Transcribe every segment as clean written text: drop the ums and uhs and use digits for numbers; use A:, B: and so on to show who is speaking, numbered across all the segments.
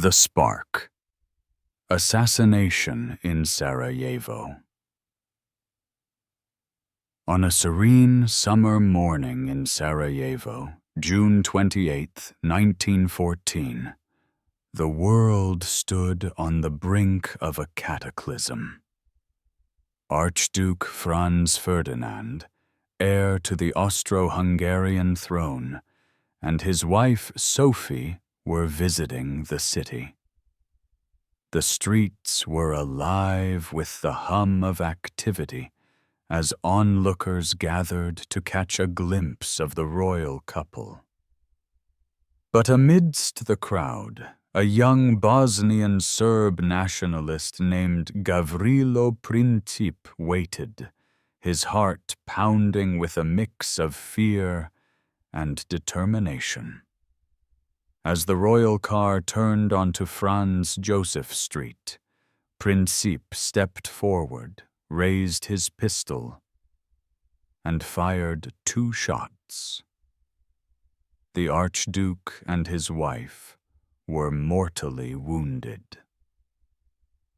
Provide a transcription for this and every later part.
A: The Spark. Assassination in Sarajevo. On a serene summer morning in Sarajevo, June 28, 1914, the world stood on the brink of a cataclysm. Archduke Franz Ferdinand, heir to the Austro-Hungarian throne, and his wife Sophie were visiting the city. The streets were alive with the hum of activity as onlookers gathered to catch a glimpse of the royal couple. But amidst the crowd, a young Bosnian Serb nationalist named Gavrilo Princip waited, his heart pounding with a mix of fear and determination. As the royal car turned onto Franz Joseph Street, Princip stepped forward, raised his pistol, and fired 2 shots. The Archduke and his wife were mortally wounded.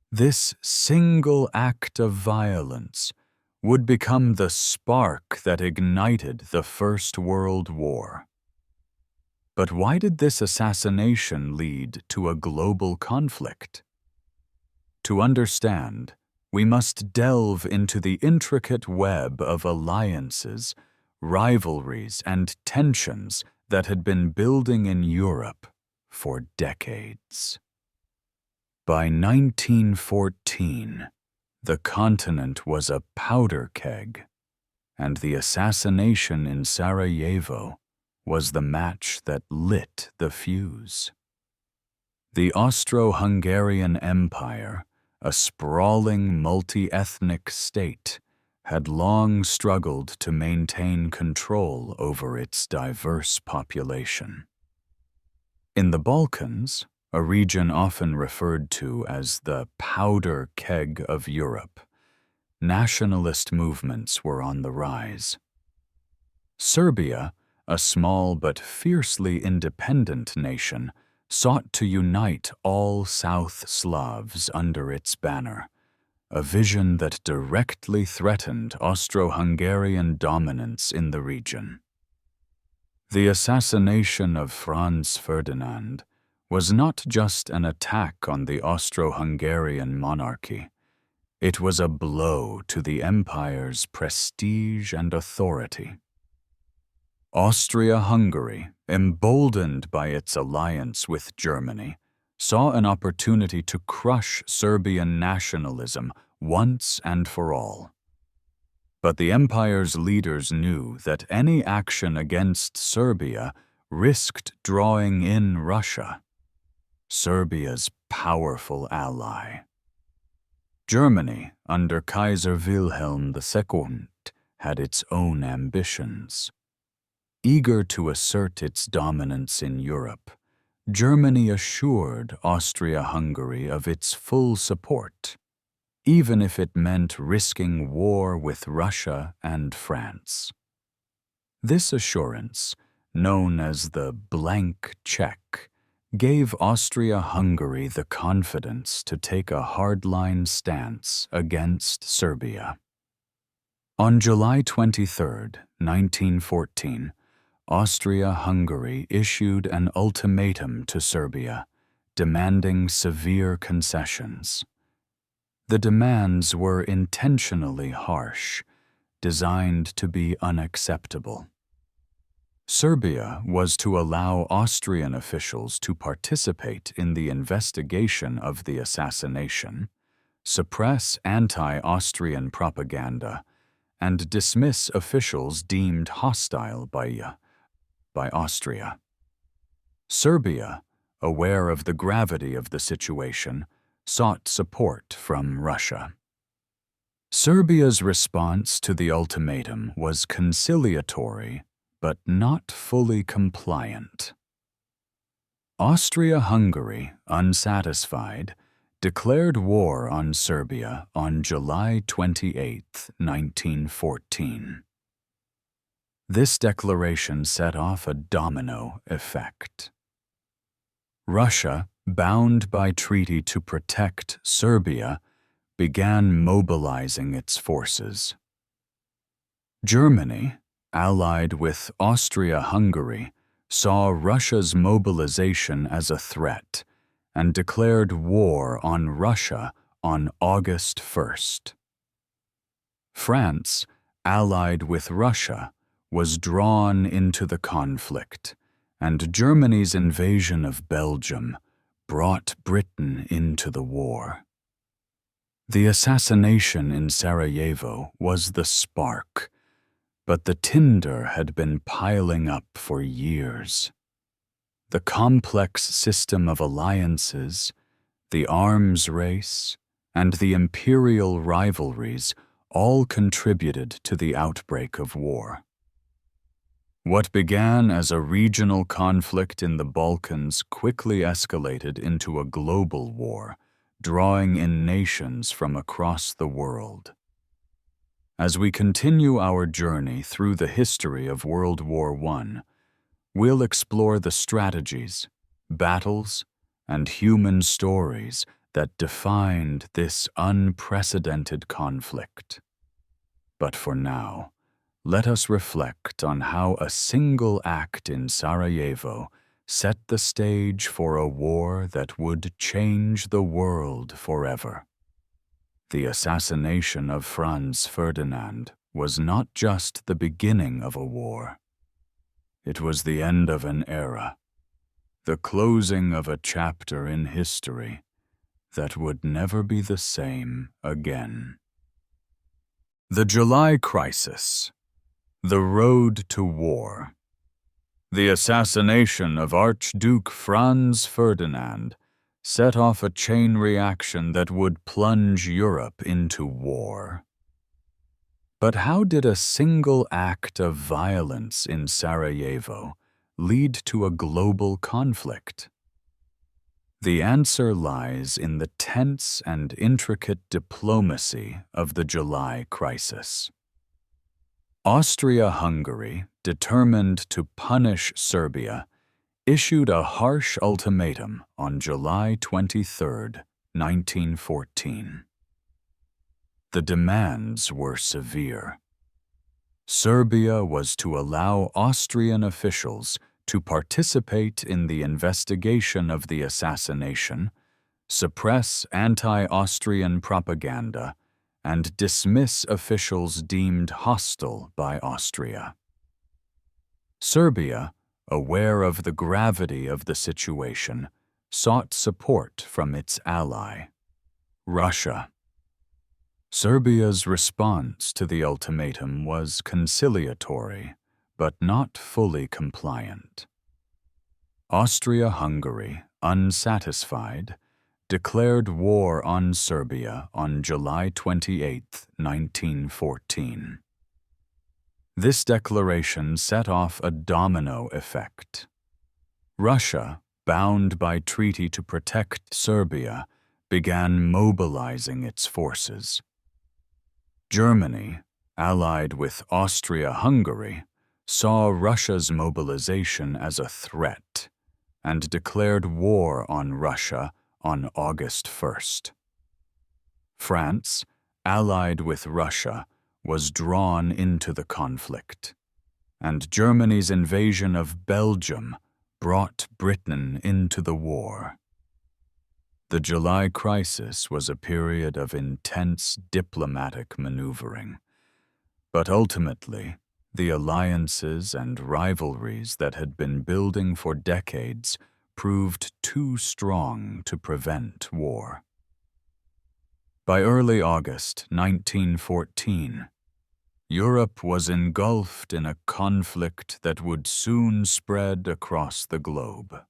A: This single act of violence would become the spark that ignited the First World War. But why did this assassination lead to a global conflict? To understand, we must delve into the intricate web of alliances, rivalries, and tensions that had been building in Europe for decades. By 1914, the continent was a powder keg, and the assassination in Sarajevo was the match that lit the fuse. The Austro-Hungarian Empire, a sprawling multi-ethnic state, had long struggled to maintain control over its diverse population. In the Balkans, a region often referred to as the Powder Keg of Europe, nationalist movements were on the rise. Serbia, a small but fiercely independent nation, sought to unite all South Slavs under its banner, a vision that directly threatened Austro-Hungarian dominance in the region. The assassination of Franz Ferdinand was not just an attack on the Austro-Hungarian monarchy. It was a blow to the empire's prestige and authority. Austria-Hungary, emboldened by its alliance with Germany, saw an opportunity to crush Serbian nationalism once and for all. But the empire's leaders knew that any action against Serbia risked drawing in Russia, Serbia's powerful ally. Germany, under Kaiser Wilhelm II, had its own ambitions. Eager to assert its dominance in Europe, Germany assured Austria-Hungary of its full support, even if it meant risking war with Russia and France. This assurance, known as the blank check, gave Austria-Hungary the confidence to take a hardline stance against Serbia. On July 23, 1914, Austria-Hungary issued an ultimatum to Serbia, demanding severe concessions. The demands were intentionally harsh, designed to be unacceptable. Serbia was to allow Austrian officials to participate in the investigation of the assassination, suppress anti-Austrian propaganda, and dismiss officials deemed hostile by Austria. Serbia, aware of the gravity of the situation, sought support from Russia. Serbia's response to the ultimatum was conciliatory, but not fully compliant. Austria-Hungary, unsatisfied, declared war on Serbia on July 28, 1914. This declaration set off a domino effect. Russia, bound by treaty to protect Serbia, began mobilizing its forces. Germany, allied with Austria-Hungary, saw Russia's mobilization as a threat and declared war on Russia on August 1st. France, allied with Russia, was drawn into the conflict, and Germany's invasion of Belgium brought Britain into the war. The assassination in Sarajevo was the spark, but the tinder had been piling up for years. The complex system of alliances, the arms race, and the imperial rivalries all contributed to the outbreak of war. What began as a regional conflict in the Balkans quickly escalated into a global war, drawing in nations from across the world. As we continue our journey through the history of World War I, we'll explore the strategies, battles, and human stories that defined this unprecedented conflict. But for now, let us reflect on how a single act in Sarajevo set the stage for a war that would change the world forever. The assassination of Franz Ferdinand was not just the beginning of a war. It was the end of an era, the closing of a chapter in history that would never be the same again. The July Crisis. The road to war. The assassination of Archduke Franz Ferdinand set off a chain reaction that would plunge Europe into war. But how did a single act of violence in Sarajevo lead to a global conflict? The answer lies in the tense and intricate diplomacy of the July Crisis. Austria-Hungary, determined to punish Serbia, issued a harsh ultimatum on July 23, 1914. The demands were severe. Serbia was to allow Austrian officials to participate in the investigation of the assassination, suppress anti-Austrian propaganda, and dismiss officials deemed hostile by Austria. Serbia, aware of the gravity of the situation, sought support from its ally, Russia. Serbia's response to the ultimatum was conciliatory, but not fully compliant. Austria-Hungary, unsatisfied, declared war on Serbia on July 28, 1914. This declaration set off a domino effect. Russia, bound by treaty to protect Serbia, began mobilizing its forces. Germany, allied with Austria-Hungary, saw Russia's mobilization as a threat and declared war on Russia on August 1st. France, allied with Russia, was drawn into the conflict, and Germany's invasion of Belgium brought Britain into the war. The July Crisis was a period of intense diplomatic maneuvering, but ultimately, the alliances and rivalries that had been building for decades proved too strong to prevent war. By early August 1914, Europe was engulfed in a conflict that would soon spread across the globe.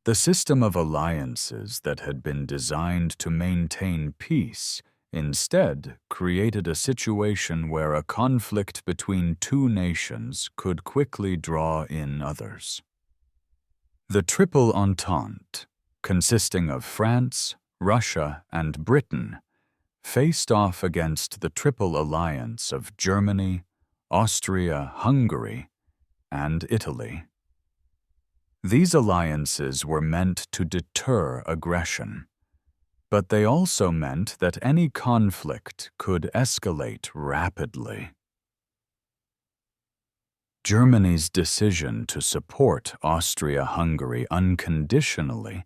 A: The system of alliances that had been designed to maintain peace instead created a situation where a conflict between two nations could quickly draw in others. The Triple Entente, consisting of France, Russia, and Britain, faced off against the Triple Alliance of Germany, Austria-Hungary, and Italy. These alliances were meant to deter aggression, but they also meant that any conflict could escalate rapidly. Germany's decision to support Austria-Hungary unconditionally,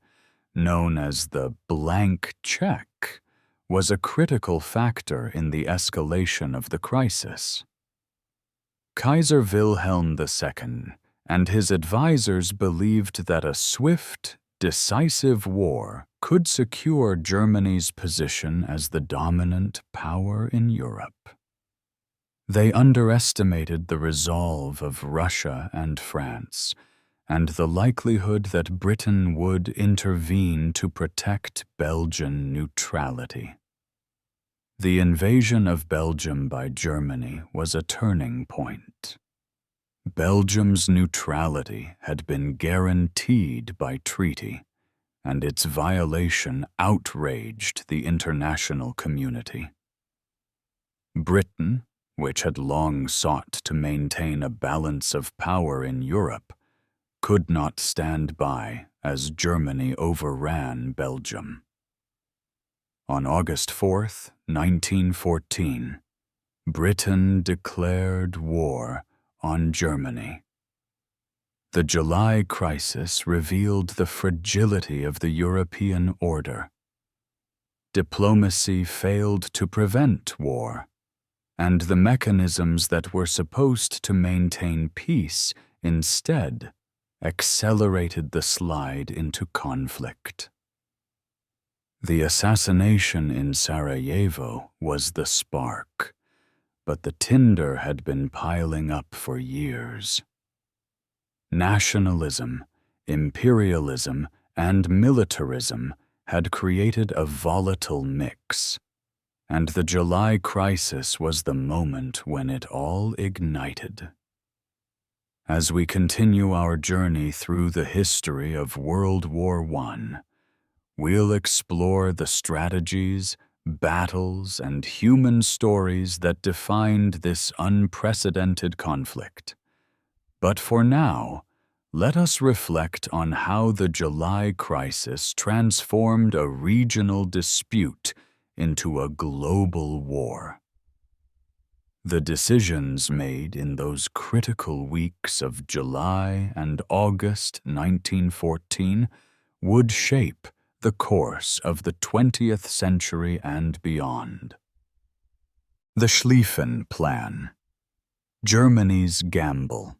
A: known as the blank check, was a critical factor in the escalation of the crisis. Kaiser Wilhelm II and his advisors believed that a swift, decisive war could secure Germany's position as the dominant power in Europe. They underestimated the resolve of Russia and France, and the likelihood that Britain would intervene to protect Belgian neutrality. The invasion of Belgium by Germany was a turning point. Belgium's neutrality had been guaranteed by treaty, and its violation outraged the international community. Britain, which had long sought to maintain a balance of power in Europe, could not stand by as Germany overran Belgium. On August 4, 1914, Britain declared war on Germany. The July crisis revealed the fragility of the European order. Diplomacy failed to prevent war, and the mechanisms that were supposed to maintain peace instead accelerated the slide into conflict. The assassination in Sarajevo was the spark, but the tinder had been piling up for years. Nationalism, imperialism, and militarism had created a volatile mix, and the July crisis was the moment when it all ignited. As we continue our journey through the history of World War I, we'll explore the strategies, battles, and human stories that defined this unprecedented conflict. But for now, let us reflect on how the July crisis transformed a regional dispute into a global war. The decisions made in those critical weeks of July and August 1914 would shape the course of the 20th century and beyond. The Schlieffen Plan, Germany's gamble.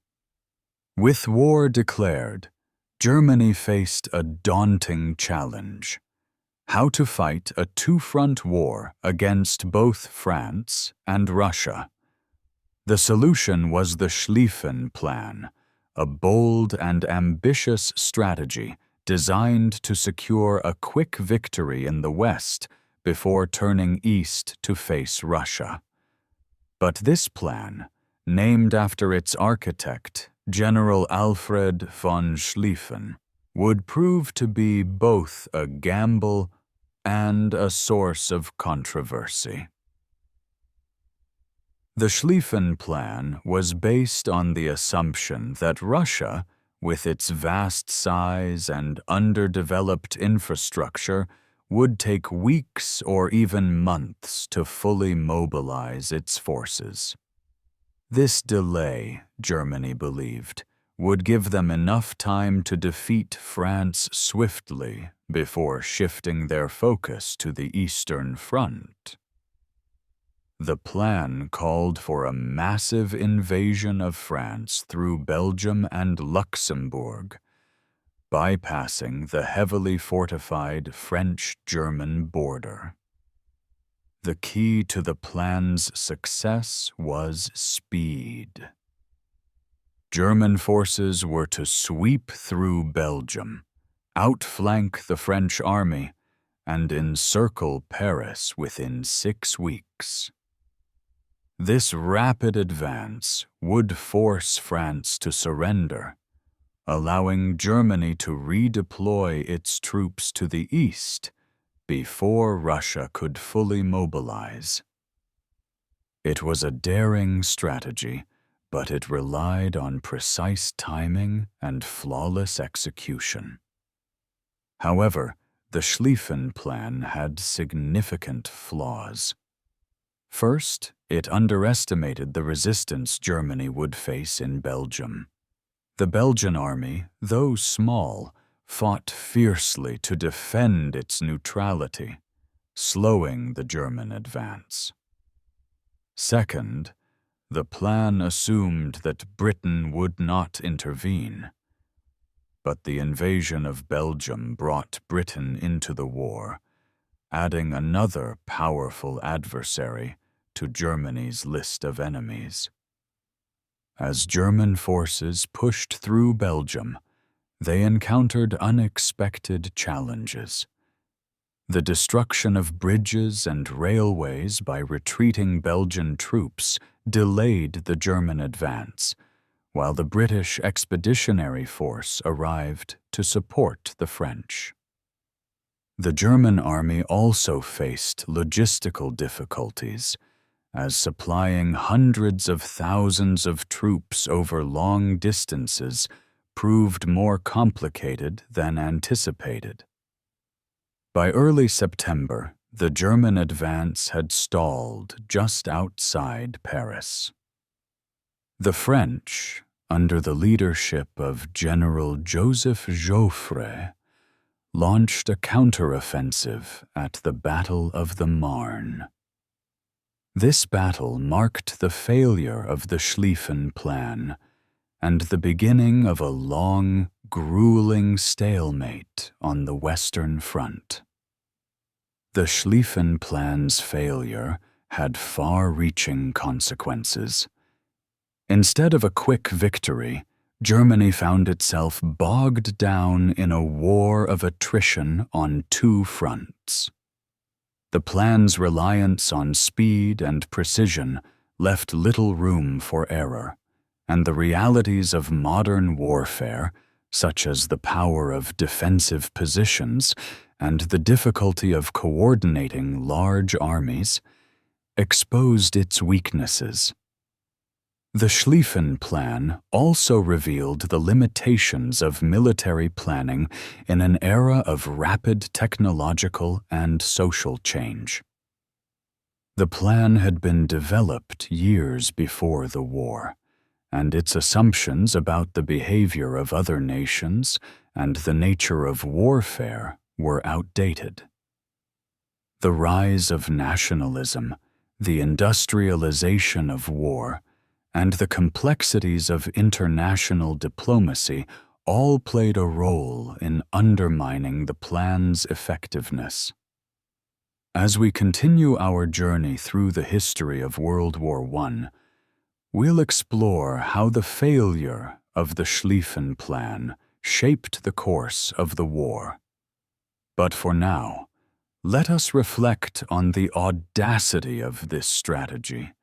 A: With war declared, Germany faced a daunting challenge: how to fight a two-front war against both France and Russia. The solution was the Schlieffen Plan, a bold and ambitious strategy designed to secure a quick victory in the West before turning east to face Russia. But this plan, named after its architect, General Alfred von Schlieffen, would prove to be both a gamble and a source of controversy. The Schlieffen Plan was based on the assumption that Russia, with its vast size and underdeveloped infrastructure, would take weeks or even months to fully mobilize its forces. This delay, Germany believed, would give them enough time to defeat France swiftly before shifting their focus to the Eastern Front. The plan called for a massive invasion of France through Belgium and Luxembourg, bypassing the heavily fortified French-German border. The key to the plan's success was speed. German forces were to sweep through Belgium, outflank the French army, and encircle Paris within 6 weeks. This rapid advance would force France to surrender, allowing Germany to redeploy its troops to the east before Russia could fully mobilize. It was a daring strategy, but it relied on precise timing and flawless execution. However, the Schlieffen plan had significant flaws. First, it underestimated the resistance Germany would face in Belgium. The Belgian army, though small, fought fiercely to defend its neutrality, slowing the German advance. Second, the plan assumed that Britain would not intervene. But the invasion of Belgium brought Britain into the war, adding another powerful adversary to Germany's list of enemies. As German forces pushed through Belgium, they encountered unexpected challenges. The destruction of bridges and railways by retreating Belgian troops delayed the German advance, while the British Expeditionary Force arrived to support the French. The German army also faced logistical difficulties, as supplying hundreds of thousands of troops over long distances proved more complicated than anticipated. By early September, the German advance had stalled just outside Paris. The French, under the leadership of General Joseph Joffre, launched a counteroffensive at the Battle of the Marne. This battle marked the failure of the Schlieffen plan and the beginning of a long, grueling stalemate on the Western Front. The Schlieffen plan's failure had far-reaching consequences. Instead of a quick victory, Germany found itself bogged down in a war of attrition on two fronts. The plan's reliance on speed and precision left little room for error, and the realities of modern warfare, such as the power of defensive positions and the difficulty of coordinating large armies, exposed its weaknesses. The Schlieffen plan also revealed the limitations of military planning in an era of rapid technological and social change. The plan had been developed years before the war, and its assumptions about the behavior of other nations and the nature of warfare were outdated. The rise of nationalism, the industrialization of war, and the complexities of international diplomacy all played a role in undermining the plan's effectiveness. As we continue our journey through the history of World War I, we'll explore how the failure of the Schlieffen plan shaped the course of the war. But for now, let us reflect on the audacity of this strategy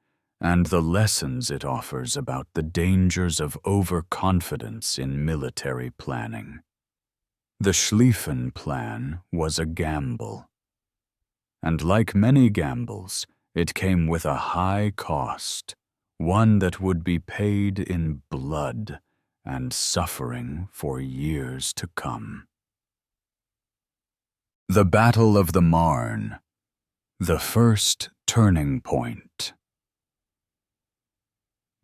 A: and the lessons it offers about the dangers of overconfidence in military planning. The Schlieffen plan was a gamble. And like many gambles, it came with a high cost, one that would be paid in blood and suffering for years to come. The Battle of the Marne, the first turning point.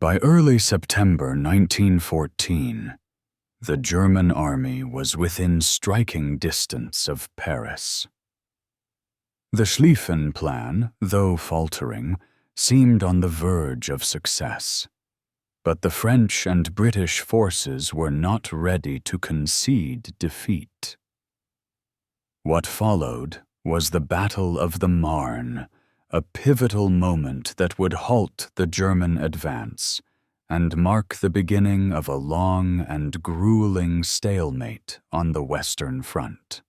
A: By early September 1914, the German army was within striking distance of Paris. The Schlieffen plan, though faltering, seemed on the verge of success, but the French and British forces were not ready to concede defeat. What followed was the Battle of the Marne, a pivotal moment that would halt the German advance and mark the beginning of a long and grueling stalemate on the Western Front.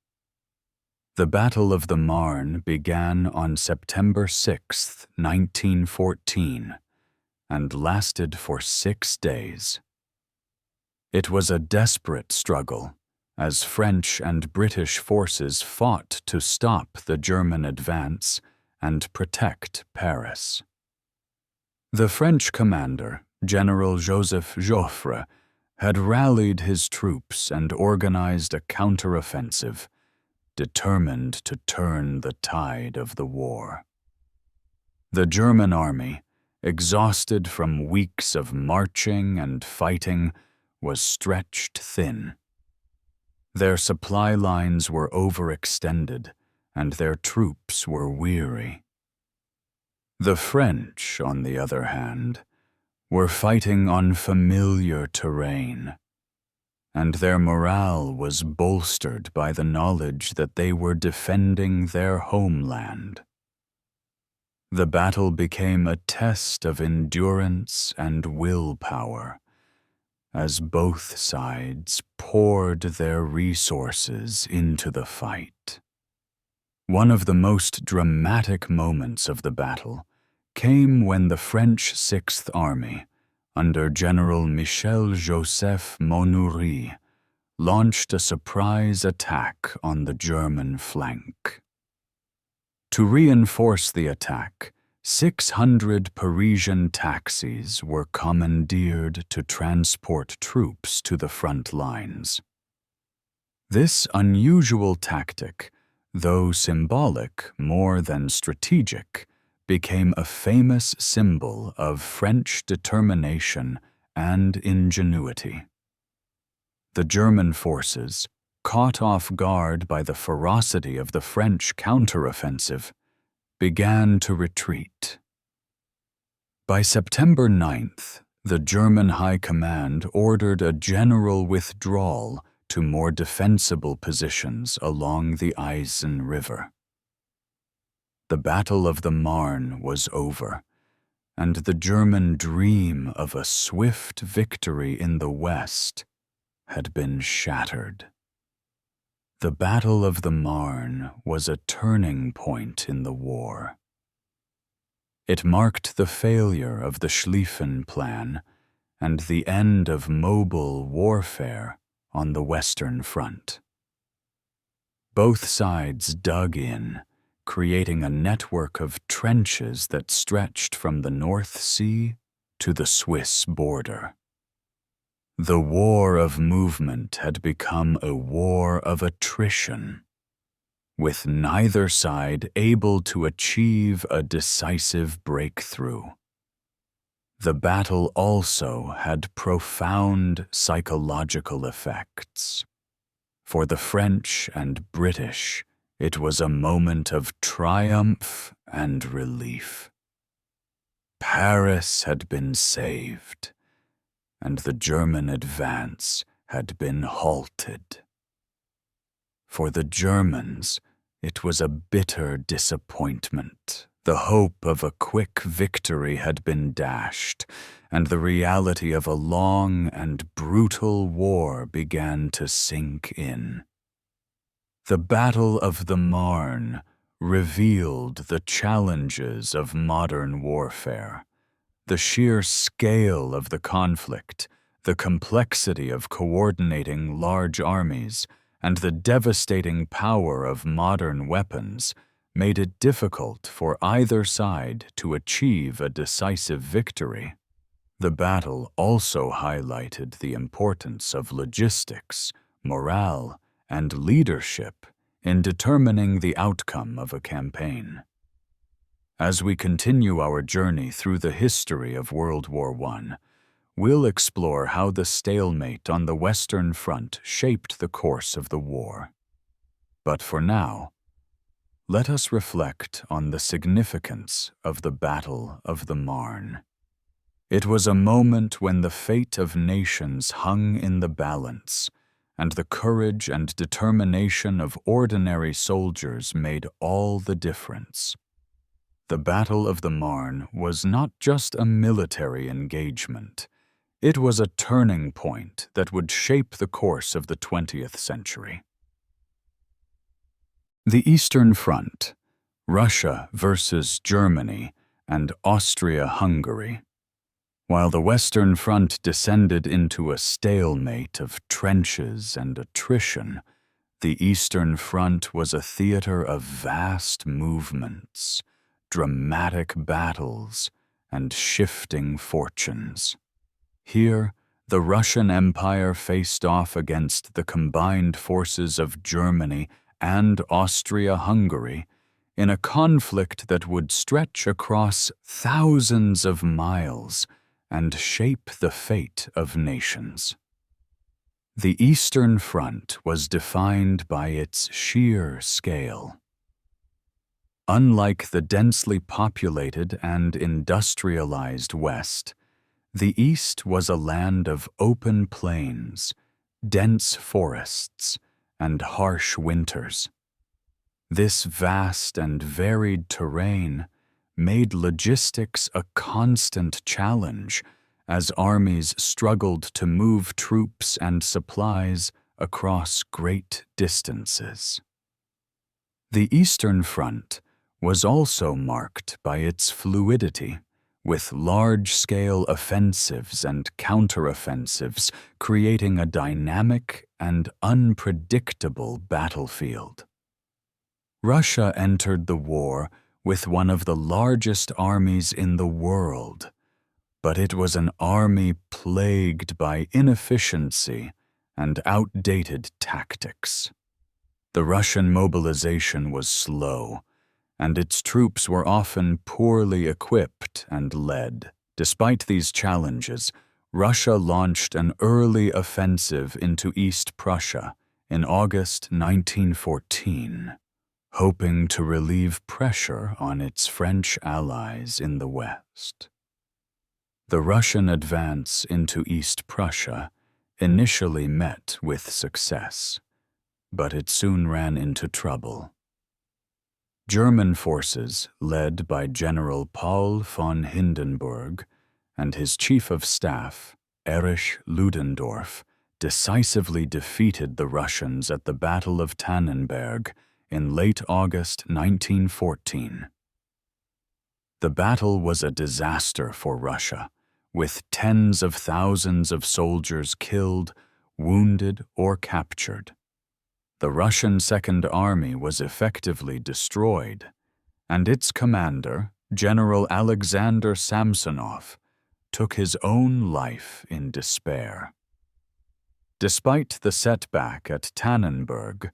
A: The Battle of the Marne began on September 6, 1914, and lasted for 6 days. It was a desperate struggle, as French and British forces fought to stop the German advance and protect Paris. The French commander, General Joseph Joffre had rallied his troops and organized a counteroffensive, determined to turn the tide of the war. The German army, exhausted from weeks of marching and fighting, was stretched thin. Their supply lines were overextended, and their troops were weary. The French, on the other hand, were fighting on familiar terrain, and their morale was bolstered by the knowledge that they were defending their homeland. The battle became a test of endurance and willpower, as both sides poured their resources into the fight. One of the most dramatic moments of the battle came when the French Sixth Army, under General Michel-Joseph Monnery, launched a surprise attack on the German flank. To reinforce the attack, 600 Parisian taxis were commandeered to transport troops to the front lines. This unusual tactic, though symbolic more than strategic, became a famous symbol of French determination and ingenuity. The German forces, caught off guard by the ferocity of the French counteroffensive, began to retreat. By September 9th, the German High Command ordered a general withdrawal to more defensible positions along the Eisen River. The Battle of the Marne was over, and the German dream of a swift victory in the West had been shattered. The Battle of the Marne was a turning point in the war. It marked the failure of the Schlieffen Plan and the end of mobile warfare on the Western Front. Both sides dug in, creating a network of trenches that stretched from the North Sea to the Swiss border. The war of movement had become a war of attrition, with neither side able to achieve a decisive breakthrough. The battle also had profound psychological effects. For the French and British, it was a moment of triumph and relief. Paris had been saved, and the German advance had been halted. For the Germans, it was a bitter disappointment. The hope of a quick victory had been dashed, and the reality of a long and brutal war began to sink in. The Battle of the Marne revealed the challenges of modern warfare, the sheer scale of the conflict, the complexity of coordinating large armies, and the devastating power of modern weapons made it difficult for either side to achieve a decisive victory. The battle also highlighted the importance of logistics, morale, and leadership in determining the outcome of a campaign. As we continue our journey through the history of World War I, we'll explore how the stalemate on the Western Front shaped the course of the war. But for now, let us reflect on the significance of the Battle of the Marne. It was a moment when the fate of nations hung in the balance, and the courage and determination of ordinary soldiers made all the difference. The Battle of the Marne was not just a military engagement. It was a turning point that would shape the course of the 20th century. The Eastern Front, Russia versus Germany and Austria-Hungary. While the Western Front descended into a stalemate of trenches and attrition, the Eastern Front was a theater of vast movements, dramatic battles, and shifting fortunes. Here, the Russian Empire faced off against the combined forces of Germany and Austria-Hungary in a conflict that would stretch across thousands of miles and shape the fate of nations. The Eastern Front was defined by its sheer scale. Unlike the densely populated and industrialized West, the East was a land of open plains, dense forests, and harsh winters. This vast and varied terrain made logistics a constant challenge as armies struggled to move troops and supplies across great distances. The Eastern Front was also marked by its fluidity, with large-scale offensives and counteroffensives creating a dynamic and unpredictable battlefield. Russia entered the war with one of the largest armies in the world, but it was an army plagued by inefficiency and outdated tactics. The Russian mobilization was slow, and its troops were often poorly equipped and led. Despite these challenges, Russia launched an early offensive into East Prussia in August 1914, hoping to relieve pressure on its French allies in the West. The Russian advance into East Prussia initially met with success, but it soon ran into trouble. German forces, led by General Paul von Hindenburg and his chief of staff, Erich Ludendorff, decisively defeated the Russians at the Battle of Tannenberg in late August 1914. The battle was a disaster for Russia, with tens of thousands of soldiers killed, wounded, or captured. The Russian Second Army was effectively destroyed, and its commander, General Alexander Samsonov, took his own life in despair. Despite the setback at Tannenberg,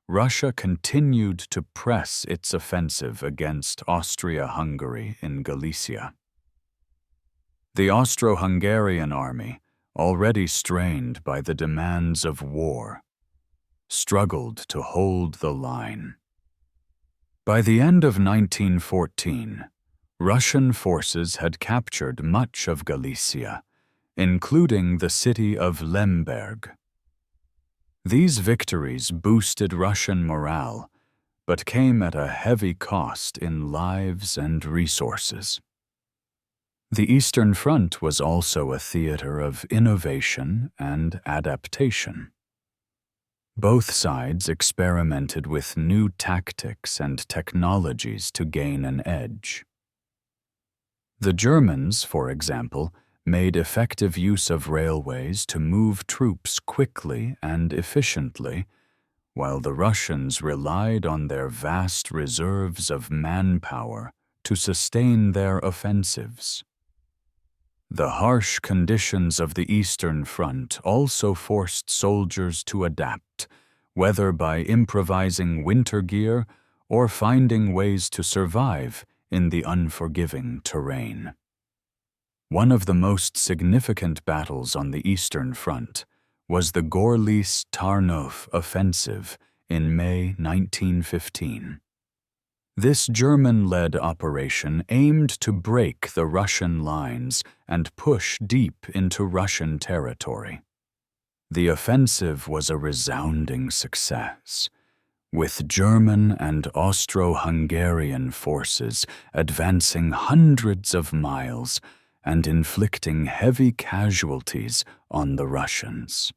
A: Russia continued to press its offensive against Austria-Hungary in Galicia. The Austro-Hungarian army, already strained by the demands of war, struggled to hold the line. By the end of 1914, Russian forces had captured much of Galicia, including the city of Lemberg. These victories boosted Russian morale, but came at a heavy cost in lives and resources. The Eastern Front was also a theater of innovation and adaptation. Both sides experimented with new tactics and technologies to gain an edge. The Germans, for example, made effective use of railways to move troops quickly and efficiently, while the Russians relied on their vast reserves of manpower to sustain their offensives. The harsh conditions of the Eastern Front also forced soldiers to adapt, whether by improvising winter gear or finding ways to survive in the unforgiving terrain. One of the most significant battles on the Eastern Front was the Gorlice-Tarnów Offensive in May 1915. This German-led operation aimed to break the Russian lines and push deep into Russian territory. The offensive was a resounding success, with German and Austro-Hungarian forces advancing hundreds of miles and inflicting heavy casualties on the Russians.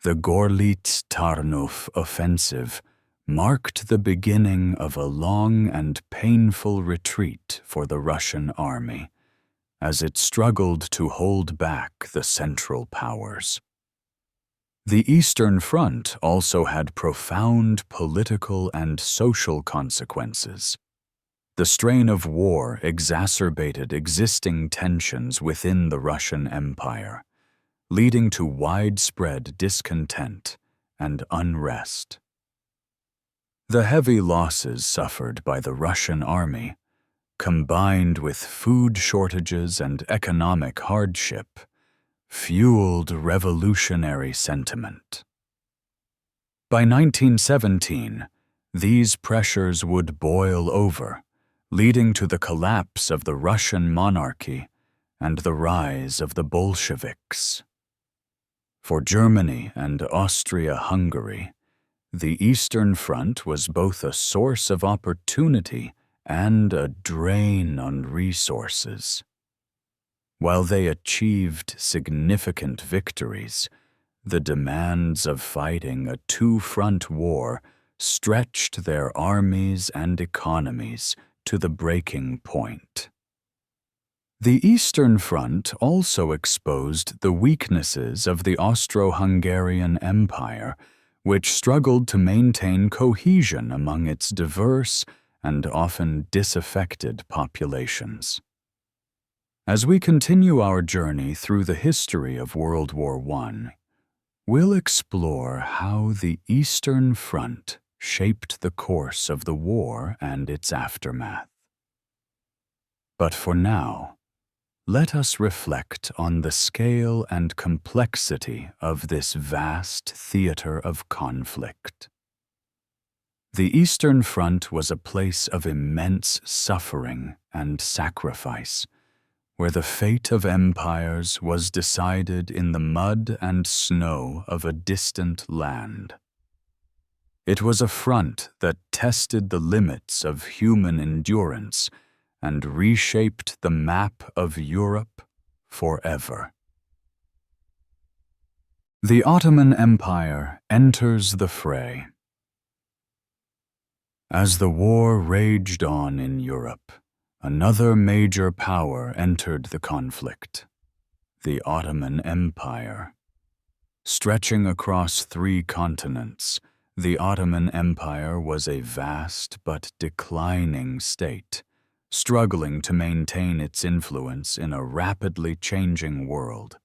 A: The Gorlice-Tarnów Offensive marked the beginning of a long and painful retreat for the Russian army, as it struggled to hold back the Central Powers. The Eastern Front also had profound political and social consequences. The strain of war exacerbated existing tensions within the Russian Empire, leading to widespread discontent and unrest. The heavy losses suffered by the Russian army, combined with food shortages and economic hardship, fueled revolutionary sentiment. By 1917, these pressures would boil over, leading to the collapse of the Russian monarchy and the rise of the Bolsheviks. For Germany and Austria-Hungary, the Eastern Front was both a source of opportunity and a drain on resources. While they achieved significant victories, the demands of fighting a two-front war stretched their armies and economies to the breaking point. The Eastern Front also exposed the weaknesses of the Austro-Hungarian Empire, which struggled to maintain cohesion among its diverse and often disaffected populations. As we continue our journey through the history of World War I, we'll explore how the Eastern Front shaped the course of the war and its aftermath. But for now, let us reflect on the scale and complexity of this vast theater of conflict. The Eastern Front was a place of immense suffering and sacrifice, where the fate of empires was decided in the mud and snow of a distant land. It was a front that tested the limits of human endurance and reshaped the map of Europe forever. The Ottoman Empire enters the fray. As the war raged on in Europe, another major power entered the conflict: the Ottoman Empire. Stretching across 3 continents, the Ottoman Empire was a vast but declining state, struggling to maintain its influence in a rapidly changing world.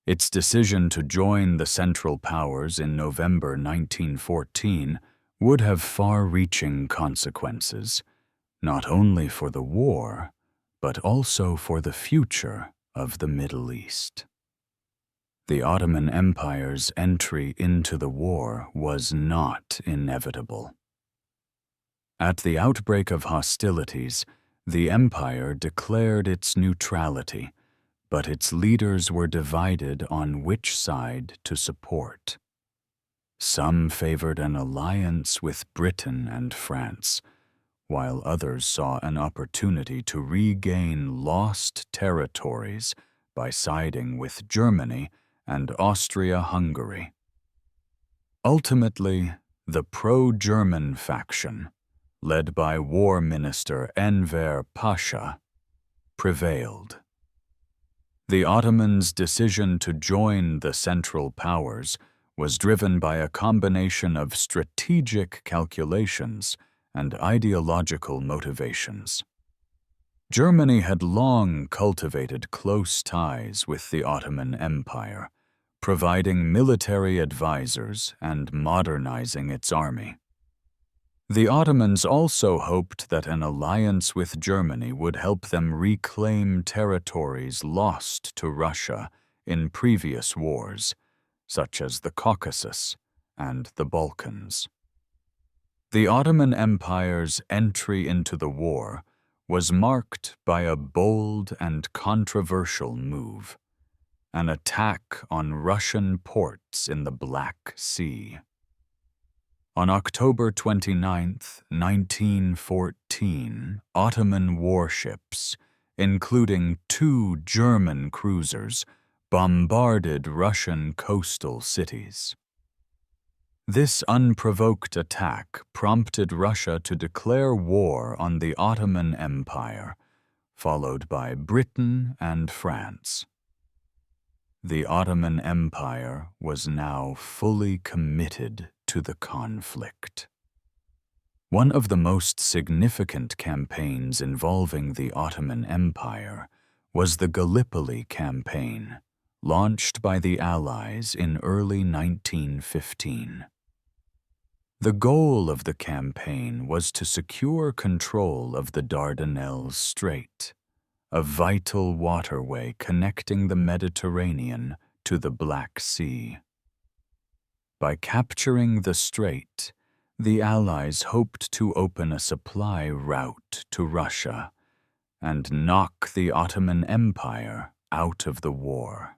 A: Its decision to join the Central Powers in November 1914 would have far-reaching consequences, not only for the war, but also for the future of the Middle East. The Ottoman Empire's entry into the war was not inevitable. At the outbreak of hostilities, the empire declared its neutrality, but its leaders were divided on which side to support. Some favored an alliance with Britain and France, while others saw an opportunity to regain lost territories by siding with Germany and Austria-Hungary. Ultimately, the pro-German faction, led by War Minister Enver Pasha, prevailed. The Ottomans' decision to join the Central Powers was driven by a combination of strategic calculations and ideological motivations. Germany had long cultivated close ties with the Ottoman Empire, providing military advisors and modernizing its army. The Ottomans also hoped that an alliance with Germany would help them reclaim territories lost to Russia in previous wars, such as the Caucasus and the Balkans. The Ottoman Empire's entry into the war was marked by a bold and controversial move: an attack on Russian ports in the Black Sea. On October 29, 1914, Ottoman warships, including 2 German cruisers, bombarded Russian coastal cities. This unprovoked attack prompted Russia to declare war on the Ottoman Empire, followed by Britain and France. The Ottoman Empire was now fully committed to the conflict. One of the most significant campaigns involving the Ottoman Empire was the Gallipoli Campaign, launched by the Allies in early 1915. The goal of the campaign was to secure control of the Dardanelles Strait, a vital waterway connecting the Mediterranean to the Black Sea. By capturing the strait, the Allies hoped to open a supply route to Russia and knock the Ottoman Empire out of the war.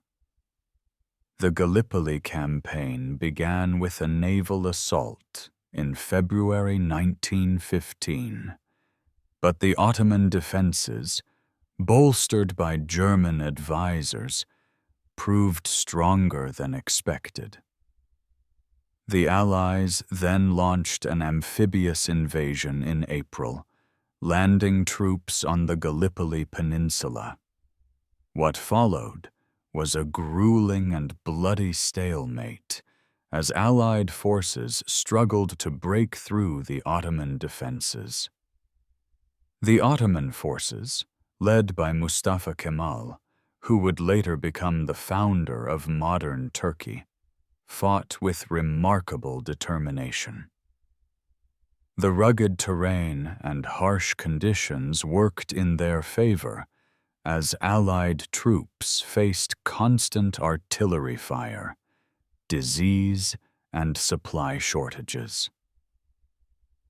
A: The Gallipoli Campaign began with a naval assault in February 1915, but the Ottoman defenses, bolstered by German advisors, proved stronger than expected. The Allies then launched an amphibious invasion in April, landing troops on the Gallipoli Peninsula. What followed was a grueling and bloody stalemate as Allied forces struggled to break through the Ottoman defenses. The Ottoman forces, led by Mustafa Kemal, who would later become the founder of modern Turkey, fought with remarkable determination. The rugged terrain and harsh conditions worked in their favor as Allied troops faced constant artillery fire, disease, and supply shortages.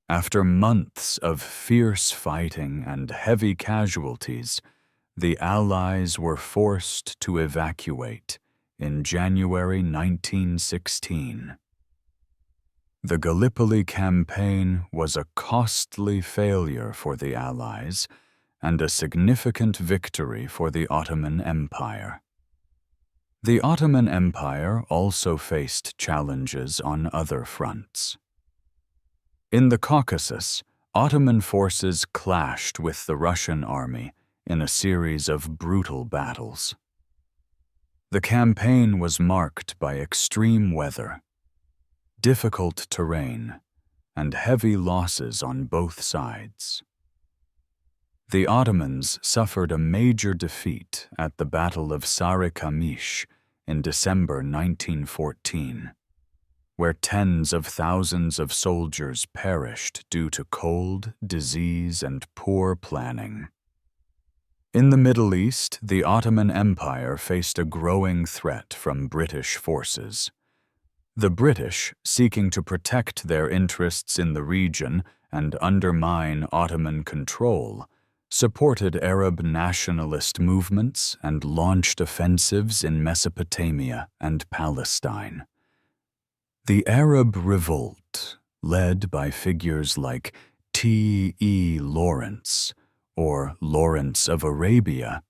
A: After months of fierce fighting and heavy casualties, the Allies were forced to evacuate in January 1916. The Gallipoli Campaign was a costly failure for the Allies and a significant victory for the Ottoman Empire. The Ottoman Empire also faced challenges on other fronts. In the Caucasus, Ottoman forces clashed with the Russian army in a series of brutal battles. The campaign was marked by extreme weather, difficult terrain, and heavy losses on both sides. The Ottomans suffered a major defeat at the Battle of Sarıkamış in December 1914, where tens of thousands of soldiers perished due to cold, disease, and poor planning. In the Middle East, the Ottoman Empire faced a growing threat from British forces. The British, seeking to protect their interests in the region and undermine Ottoman control, supported Arab nationalist movements and launched offensives in Mesopotamia and Palestine. The Arab Revolt, led by figures like T.E. Lawrence, or Lawrence of Arabia,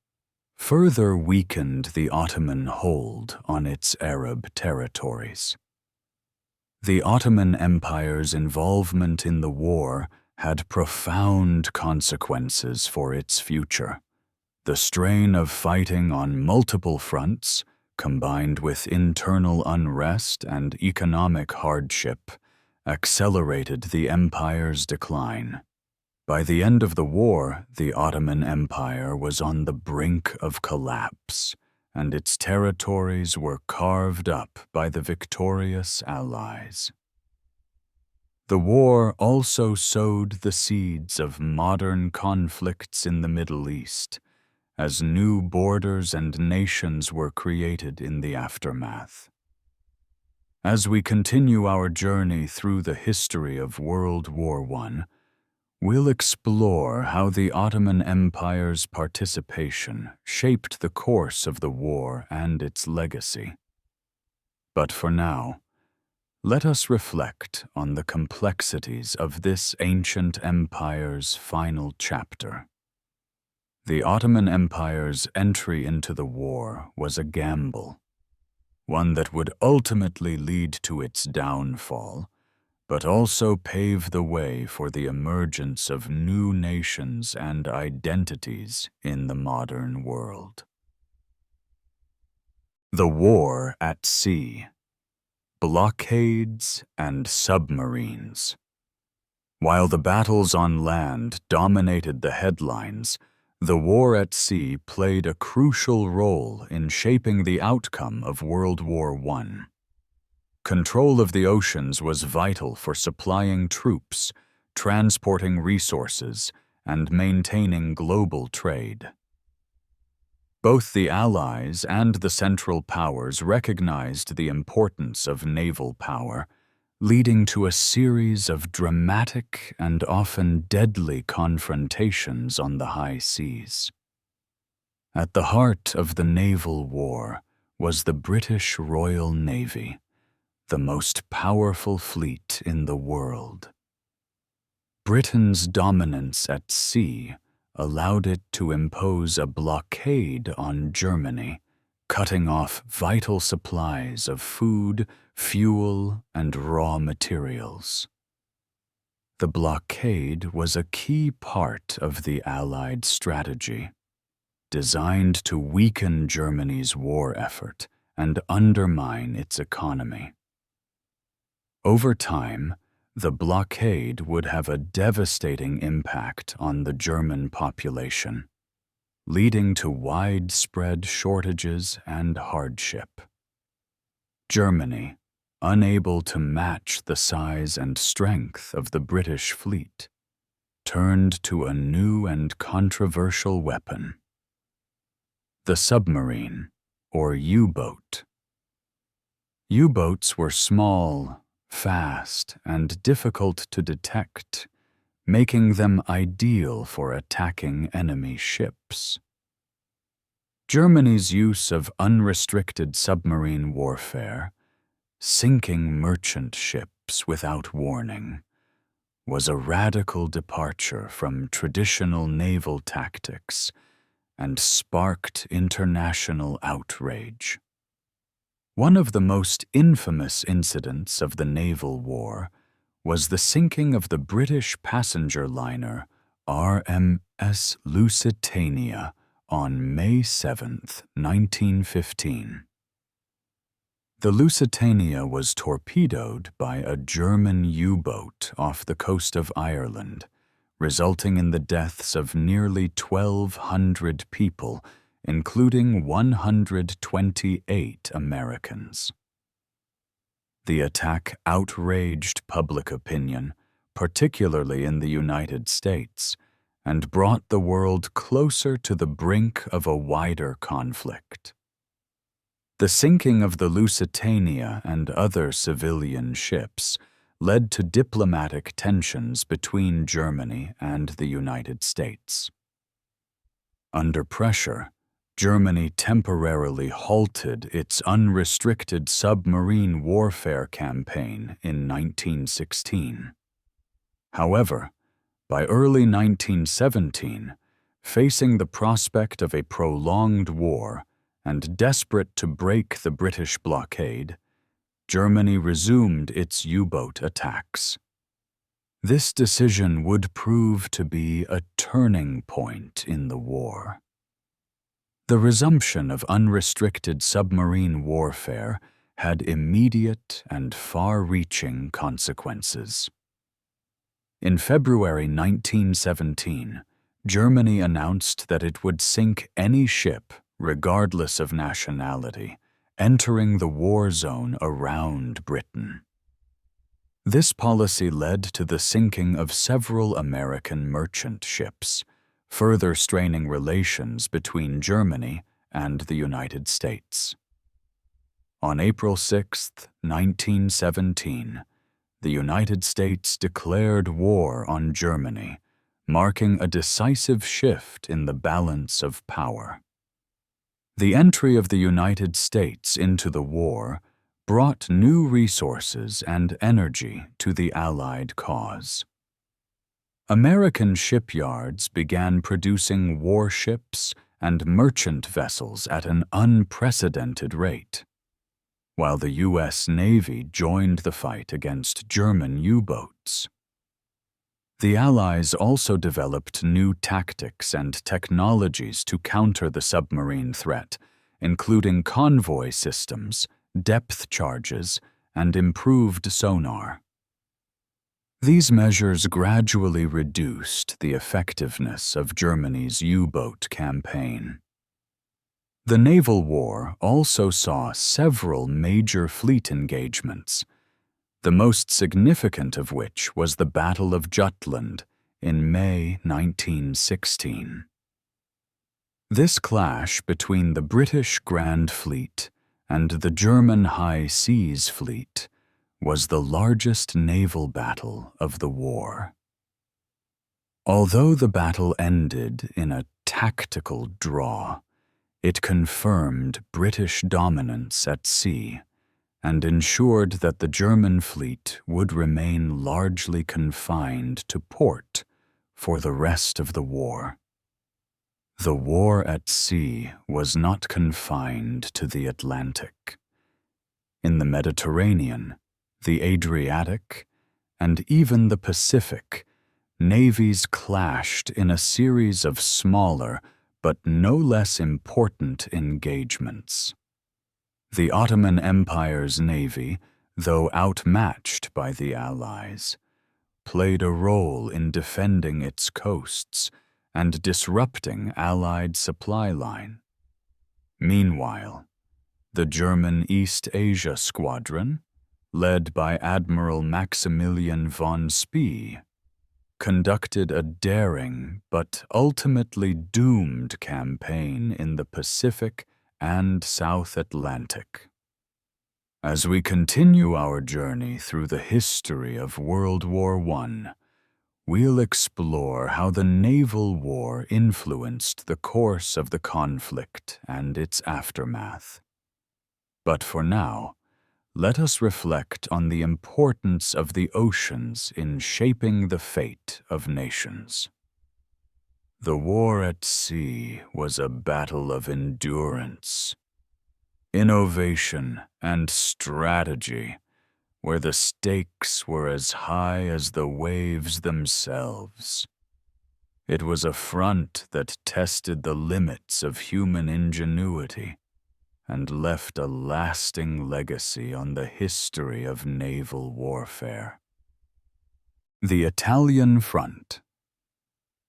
A: further weakened the Ottoman hold on its Arab territories. The Ottoman Empire's involvement in the war had profound consequences for its future. The strain of fighting on multiple fronts, combined with internal unrest and economic hardship, accelerated the empire's decline. By the end of the war, the Ottoman Empire was on the brink of collapse, and its territories were carved up by the victorious Allies. The war also sowed the seeds of modern conflicts in the Middle East, as new borders and nations were created in the aftermath. As we continue our journey through the history of World War I, we'll explore how the Ottoman Empire's participation shaped the course of the war and its legacy. But for now, let us reflect on the complexities of this ancient empire's final chapter. The Ottoman Empire's entry into the war was a gamble, one that would ultimately lead to its downfall, but also pave the way for the emergence of new nations and identities in the modern world. The War at Sea. Blockades and Submarines. While the battles on land dominated the headlines, the war at sea played a crucial role in shaping the outcome of World War I. Control of the oceans was vital for supplying troops, transporting resources, and maintaining global trade. Both the Allies and the Central Powers recognized the importance of naval power, leading to a series of dramatic and often deadly confrontations on the high seas. At the heart of the naval war was the British Royal Navy, the most powerful fleet in the world. Britain's dominance at sea allowed it to impose a blockade on Germany, cutting off vital supplies of food, fuel, and raw materials. The blockade was a key part of the Allied strategy, designed to weaken Germany's war effort and undermine its economy. Over time, the blockade would have a devastating impact on the German population, leading to widespread shortages and hardship. Germany, unable to match the size and strength of the British fleet, turned to a new and controversial weapon: the submarine, or U-boat. U-boats were small, fast, and difficult to detect, making them ideal for attacking enemy ships. Germany's use of unrestricted submarine warfare, sinking merchant ships without warning, was a radical departure from traditional naval tactics and sparked international outrage. One of the most infamous incidents of the naval war was the sinking of the British passenger liner RMS Lusitania on May 7, 1915. The Lusitania was torpedoed by a German U-boat off the coast of Ireland, resulting in the deaths of nearly 1,200 people, including 128 Americans. The attack outraged public opinion, particularly in the United States, and brought the world closer to the brink of a wider conflict. The sinking of the Lusitania and other civilian ships led to diplomatic tensions between Germany and the United States. Under pressure, Germany temporarily halted its unrestricted submarine warfare campaign in 1916. However, by early 1917, facing the prospect of a prolonged war and desperate to break the British blockade, Germany resumed its U-boat attacks. This decision would prove to be a turning point in the war. The resumption of unrestricted submarine warfare had immediate and far-reaching consequences. In February 1917, Germany announced that it would sink any ship, regardless of nationality, entering the war zone around Britain. This policy led to the sinking of several American merchant ships, further straining relations between Germany and the United States. On April 6, 1917, the United States declared war on Germany, marking a decisive shift in the balance of power. The entry of the United States into the war brought new resources and energy to the Allied cause. American shipyards began producing warships and merchant vessels at an unprecedented rate, while the U.S. Navy joined the fight against German U-boats. The Allies also developed new tactics and technologies to counter the submarine threat, including convoy systems, depth charges, and improved sonar. These measures gradually reduced the effectiveness of Germany's U-boat campaign. The naval war also saw several major fleet engagements, the most significant of which was the Battle of Jutland in May 1916. This clash between the British Grand Fleet and the German High Seas Fleet was the largest naval battle of the war. Although the battle ended in a tactical draw, it confirmed British dominance at sea and ensured that the German fleet would remain largely confined to port for the rest of the war. The war at sea was not confined to the Atlantic. In the Mediterranean, the Adriatic, and even the Pacific, navies clashed in a series of smaller but no less important engagements. The Ottoman Empire's navy, though outmatched by the Allies, played a role in defending its coasts and disrupting Allied supply line. Meanwhile, the German East Asia Squadron, led by Admiral Maximilian von Spee, conducted a daring but ultimately doomed campaign in the Pacific and South Atlantic. As we continue our journey through the history of World War I, we'll explore how the naval war influenced the course of the conflict and its aftermath. But for now, let us reflect on the importance of the oceans in shaping the fate of nations. The war at sea was a battle of endurance, innovation, and strategy, where the stakes were as high as the waves themselves. It was a front that tested the limits of human ingenuity and left a lasting legacy on the history of naval warfare. The Italian Front,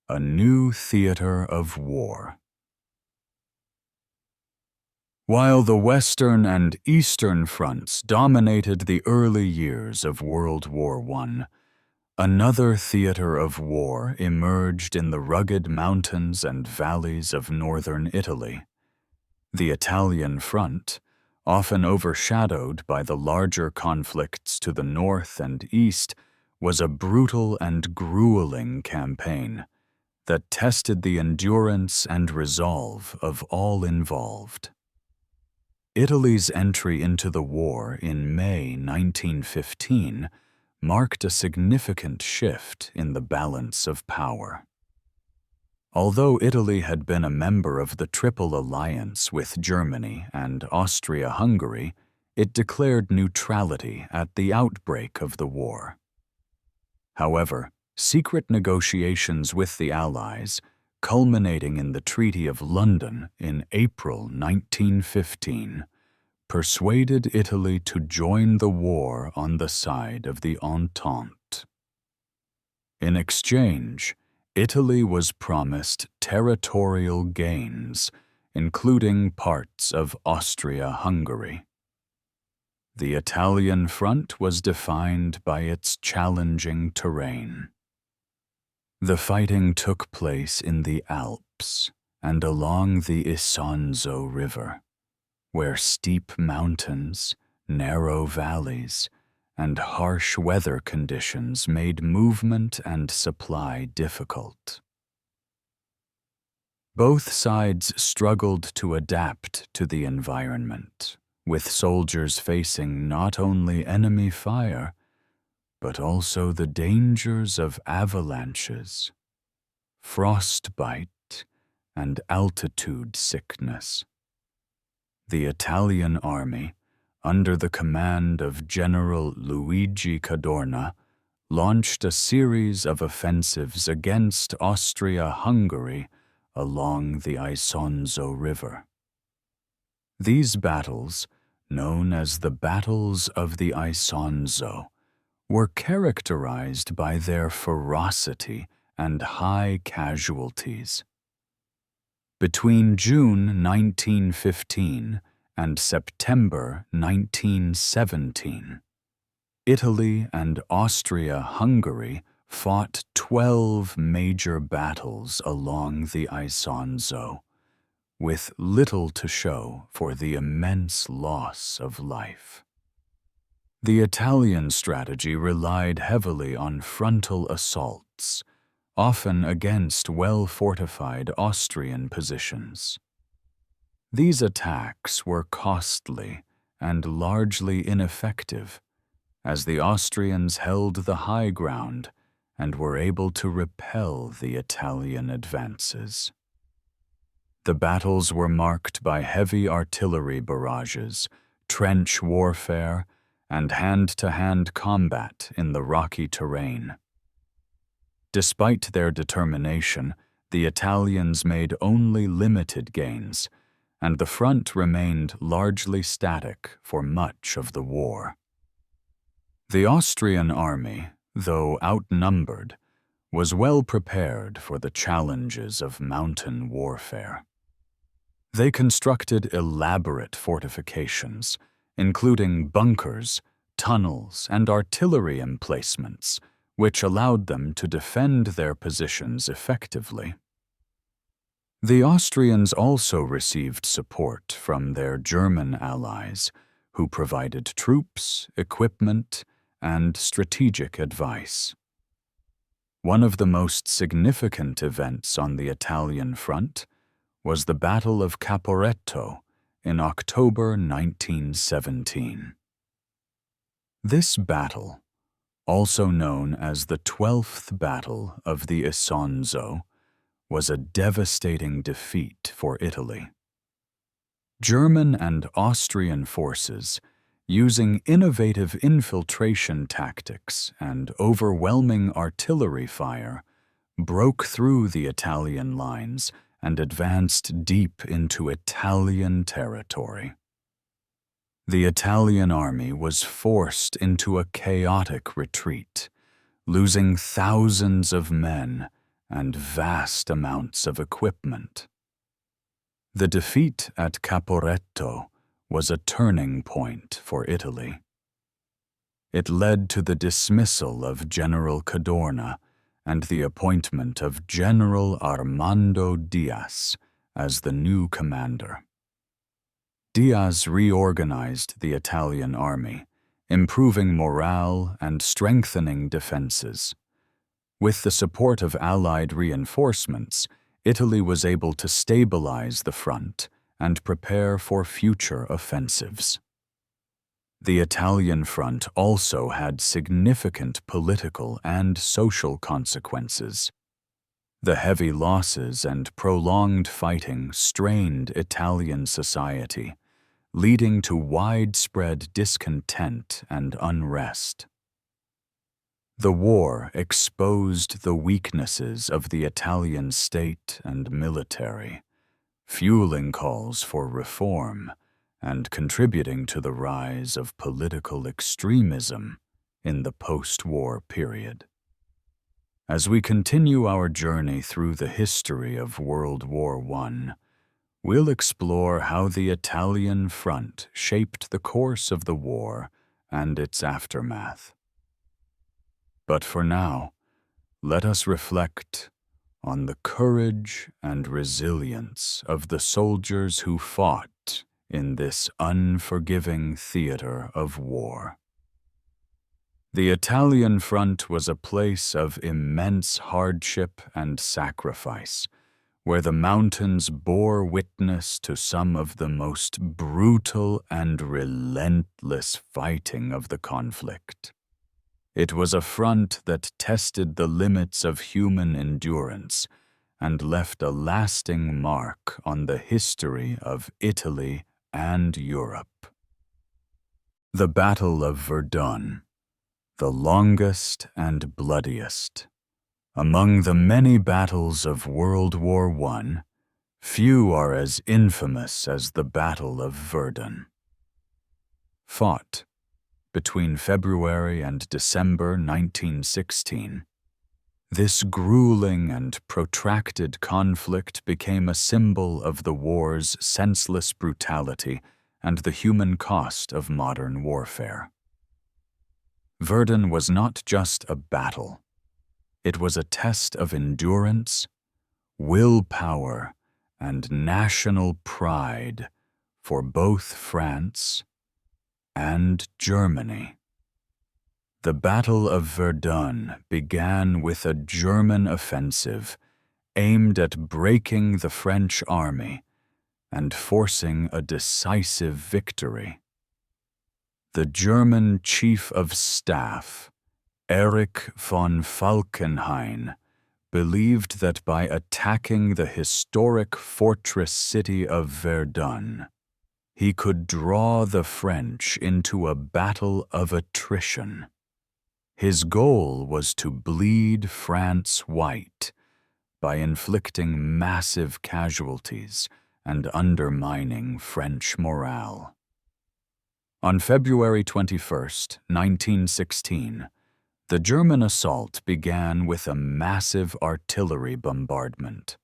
A: a new theater of war. While the Western and Eastern fronts dominated the early years of World War I, another theater of war emerged in the rugged mountains and valleys of northern Italy. The Italian Front, often overshadowed by the larger conflicts to the north and east, was a brutal and grueling campaign that tested the endurance and resolve of all involved. Italy's entry into the war in May 1915 marked a significant shift in the balance of power. Although Italy had been a member of the Triple Alliance with Germany and Austria-Hungary, it declared neutrality at the outbreak of the war. However, secret negotiations with the Allies, culminating in the Treaty of London in April 1915, persuaded Italy to join the war on the side of the Entente. In exchange, Italy was promised territorial gains, including parts of Austria-Hungary. The Italian front was defined by its challenging terrain. The fighting took place in the Alps and along the Isonzo River, where steep mountains, narrow valleys, and harsh weather conditions made movement and supply difficult. Both sides struggled to adapt to the environment, with soldiers facing not only enemy fire, but also the dangers of avalanches, frostbite, and altitude sickness. The Italian army, under the command of General Luigi Cadorna, launched a series of offensives against Austria-Hungary along the Isonzo River. These battles, known as the Battles of the Isonzo, were characterized by their ferocity and high casualties. Between June 1915 and September 1917, Italy and Austria-Hungary fought 12 major battles along the Isonzo, with little to show for the immense loss of life. The Italian strategy relied heavily on frontal assaults, often against well-fortified Austrian positions. These attacks were costly and largely ineffective, as the Austrians held the high ground and were able to repel the Italian advances. The battles were marked by heavy artillery barrages, trench warfare, and hand-to-hand combat in the rocky terrain. Despite their determination, the Italians made only limited gains, and the front remained largely static for much of the war. The Austrian army, though outnumbered, was well prepared for the challenges of mountain warfare. They constructed elaborate fortifications, including bunkers, tunnels, and artillery emplacements, which allowed them to defend their positions effectively. The Austrians also received support from their German allies, who provided troops, equipment, and strategic advice. One of the most significant events on the Italian front was the Battle of Caporetto in October 1917. This battle, also known as the 12th Battle of the Isonzo, was a devastating defeat for Italy. German and Austrian forces, using innovative infiltration tactics and overwhelming artillery fire, broke through the Italian lines and advanced deep into Italian territory. The Italian army was forced into a chaotic retreat, losing thousands of men and vast amounts of equipment. The defeat at Caporetto was a turning point for Italy. It led to the dismissal of General Cadorna and the appointment of General Armando Diaz as the new commander. Diaz reorganized the Italian army, improving morale and strengthening defenses. With the support of Allied reinforcements, Italy was able to stabilize the front and prepare for future offensives. The Italian front also had significant political and social consequences. The heavy losses and prolonged fighting strained Italian society, leading to widespread discontent and unrest. The war exposed the weaknesses of the Italian state and military, fueling calls for reform and contributing to the rise of political extremism in the post-war period. As we continue our journey through the history of World War I, we'll explore how the Italian front shaped the course of the war and its aftermath. But for now, let us reflect on the courage and resilience of the soldiers who fought in this unforgiving theater of war. The Italian front was a place of immense hardship and sacrifice, where the mountains bore witness to some of the most brutal and relentless fighting of the conflict. It was a front that tested the limits of human endurance and left a lasting mark on the history of Italy and Europe. The Battle of Verdun, the longest and bloodiest. Among the many battles of World War I, few are as infamous as the Battle of Verdun. Fought between February and December 1916. This grueling and protracted conflict became a symbol of the war's senseless brutality and the human cost of modern warfare. Verdun was not just a battle. It was a test of endurance, willpower, and national pride for both France and Germany. The Battle of Verdun began with a German offensive aimed at breaking the French army and forcing a decisive victory. The German Chief of Staff, Erich von Falkenhayn, believed that by attacking the historic fortress city of Verdun, he could draw the French into a battle of attrition. His goal was to bleed France white by inflicting massive casualties and undermining French morale. On February 21, 1916, the German assault began with a massive artillery bombardment.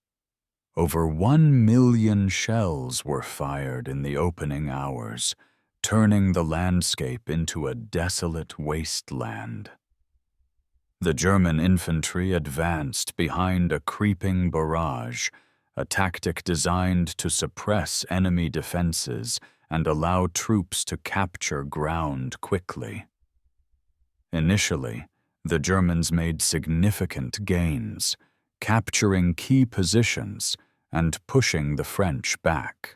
A: Over 1 million shells were fired in the opening hours, turning the landscape into a desolate wasteland. The German infantry advanced behind a creeping barrage, a tactic designed to suppress enemy defenses and allow troops to capture ground quickly. Initially, the Germans made significant gains, capturing key positions and pushing the French back.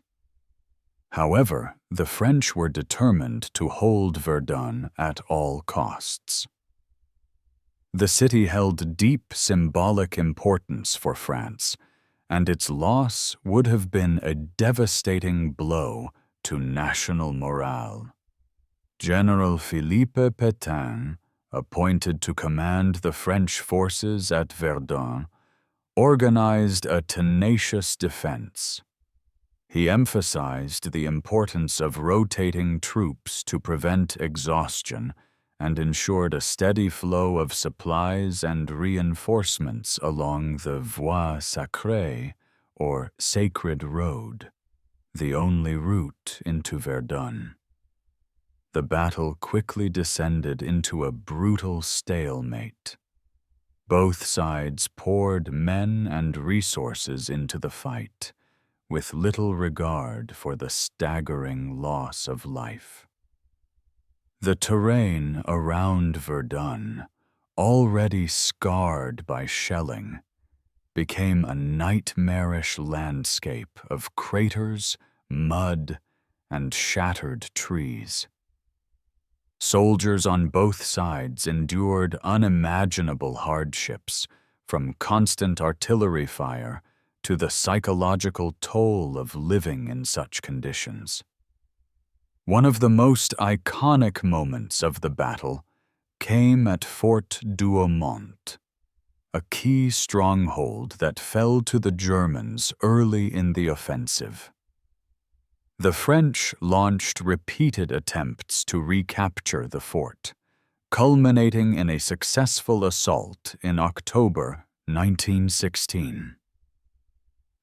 A: However, the French were determined to hold Verdun at all costs. The city held deep symbolic importance for France, and its loss would have been a devastating blow to national morale. General Philippe Pétain, appointed to command the French forces at Verdun, organized a tenacious defense. He emphasized the importance of rotating troops to prevent exhaustion and ensured a steady flow of supplies and reinforcements along the Voie Sacrée, or Sacred Road, the only route into Verdun. The battle quickly descended into a brutal stalemate. Both sides poured men and resources into the fight, with little regard for the staggering loss of life. The terrain around Verdun, already scarred by shelling, became a nightmarish landscape of craters, mud, and shattered trees. Soldiers on both sides endured unimaginable hardships, from constant artillery fire to the psychological toll of living in such conditions. One of the most iconic moments of the battle came at Fort Douaumont, a key stronghold that fell to the Germans early in the offensive. The French launched repeated attempts to recapture the fort, culminating in a successful assault in October 1916.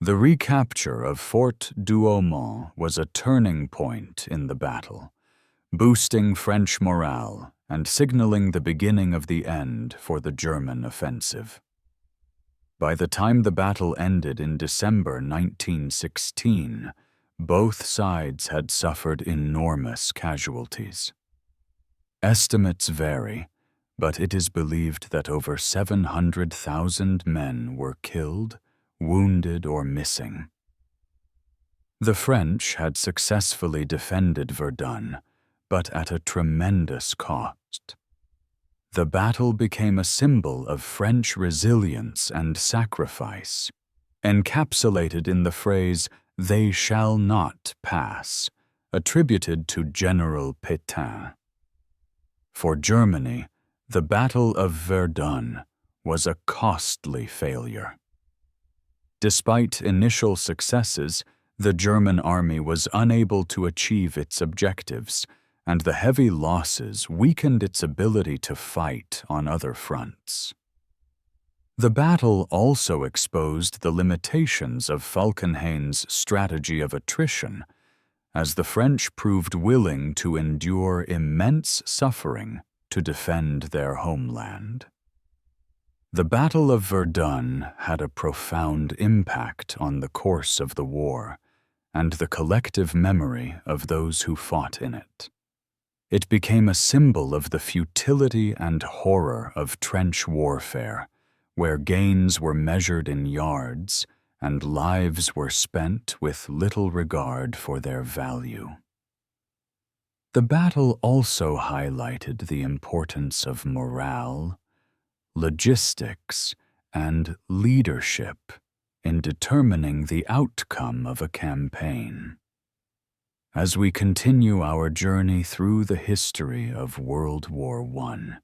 A: The recapture of Fort Douaumont was a turning point in the battle, boosting French morale and signaling the beginning of the end for the German offensive. By the time the battle ended in December 1916, both sides had suffered enormous casualties. Estimates vary, but it is believed that over 700,000 men were killed, wounded, or missing. The French had successfully defended Verdun, but at a tremendous cost. The battle became a symbol of French resilience and sacrifice, encapsulated in the phrase, "They shall not pass," attributed to General Pétain. For Germany, the Battle of Verdun was a costly failure. Despite initial successes, the German army was unable to achieve its objectives, and the heavy losses weakened its ability to fight on other fronts. The battle also exposed the limitations of Falkenhayn's strategy of attrition, as the French proved willing to endure immense suffering to defend their homeland. The Battle of Verdun had a profound impact on the course of the war and the collective memory of those who fought in it. It became a symbol of the futility and horror of trench warfare, where gains were measured in yards and lives were spent with little regard for their value. The battle also highlighted the importance of morale, logistics, and leadership in determining the outcome of a campaign. As we continue our journey through the history of World War I,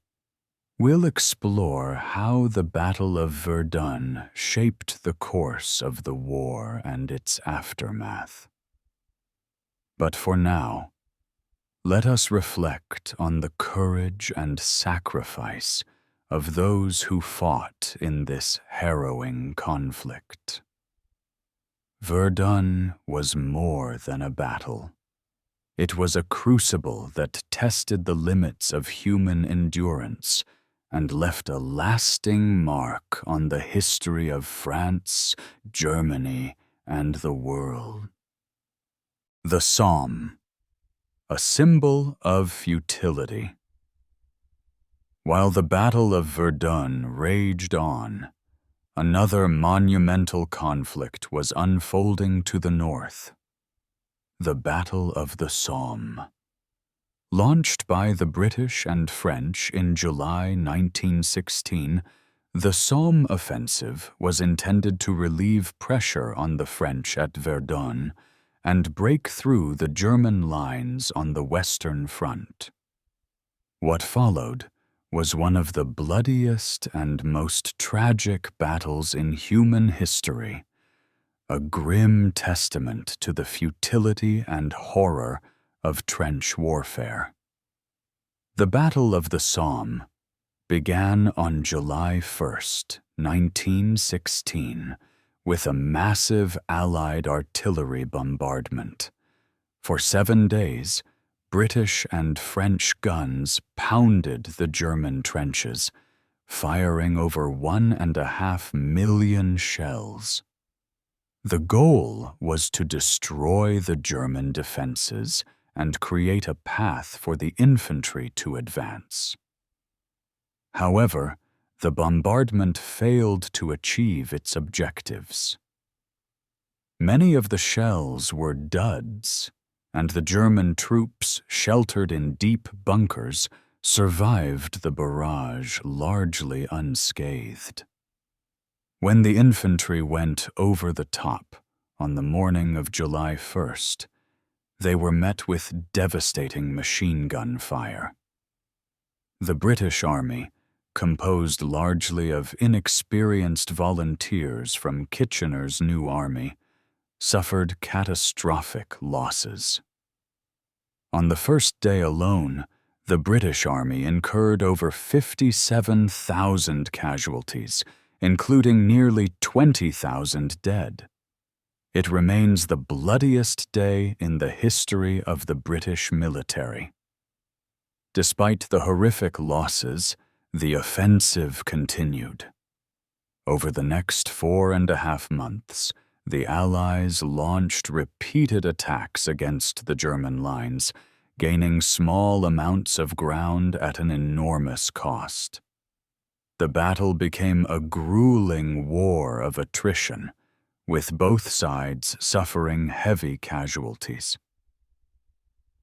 A: we'll explore how the Battle of Verdun shaped the course of the war and its aftermath. But for now, let us reflect on the courage and sacrifice of those who fought in this harrowing conflict. Verdun was more than a battle. It was a crucible that tested the limits of human endurance and left a lasting mark on the history of France, Germany, and the world. The Somme, a symbol of futility. While the Battle of Verdun raged on, another monumental conflict was unfolding to the north. The Battle of the Somme. Launched by the British and French in July 1916, the Somme offensive was intended to relieve pressure on the French at Verdun and break through the German lines on the Western Front. What followed was one of the bloodiest and most tragic battles in human history, a grim testament to the futility and horror of trench warfare. The Battle of the Somme began on July 1st, 1916, with a massive Allied artillery bombardment. For 7 days, British and French guns pounded the German trenches, firing over 1.5 million shells. The goal was to destroy the German defenses and create a path for the infantry to advance. However, the bombardment failed to achieve its objectives. Many of the shells were duds, and the German troops, sheltered in deep bunkers, survived the barrage largely unscathed. When the infantry went over the top on the morning of July 1st, they were met with devastating machine gun fire. The British Army, composed largely of inexperienced volunteers from Kitchener's new army, suffered catastrophic losses. On the first day alone, the British Army incurred over 57,000 casualties, including nearly 20,000 dead. It remains the bloodiest day in the history of the British military. Despite the horrific losses, the offensive continued. Over the next 4.5 months, the Allies launched repeated attacks against the German lines, gaining small amounts of ground at an enormous cost. The battle became a grueling war of attrition, with both sides suffering heavy casualties.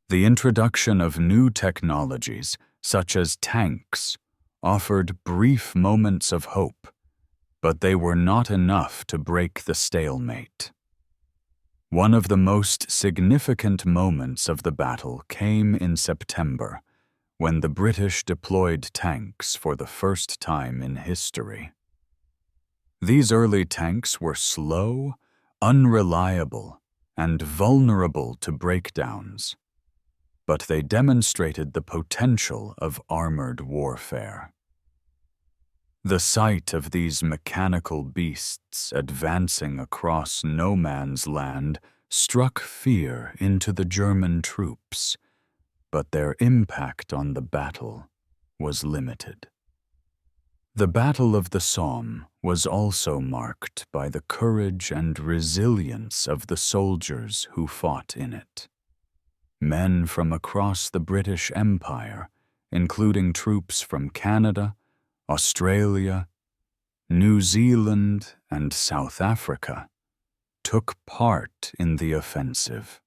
A: The introduction of new technologies, such as tanks, offered brief moments of hope, but they were not enough to break the stalemate. One of the most significant moments of the battle came in September, when the British deployed tanks for the first time in history. These early tanks were slow, unreliable, and vulnerable to breakdowns. but they demonstrated the potential of armored warfare. The sight of these mechanical beasts advancing across no man's land struck fear into the German troops, but their impact on the battle was limited. The Battle of the Somme was also marked by the courage and resilience of the soldiers who fought in it. Men from across the British Empire, including troops from Canada, Australia, New Zealand, and South Africa, took part in the offensive.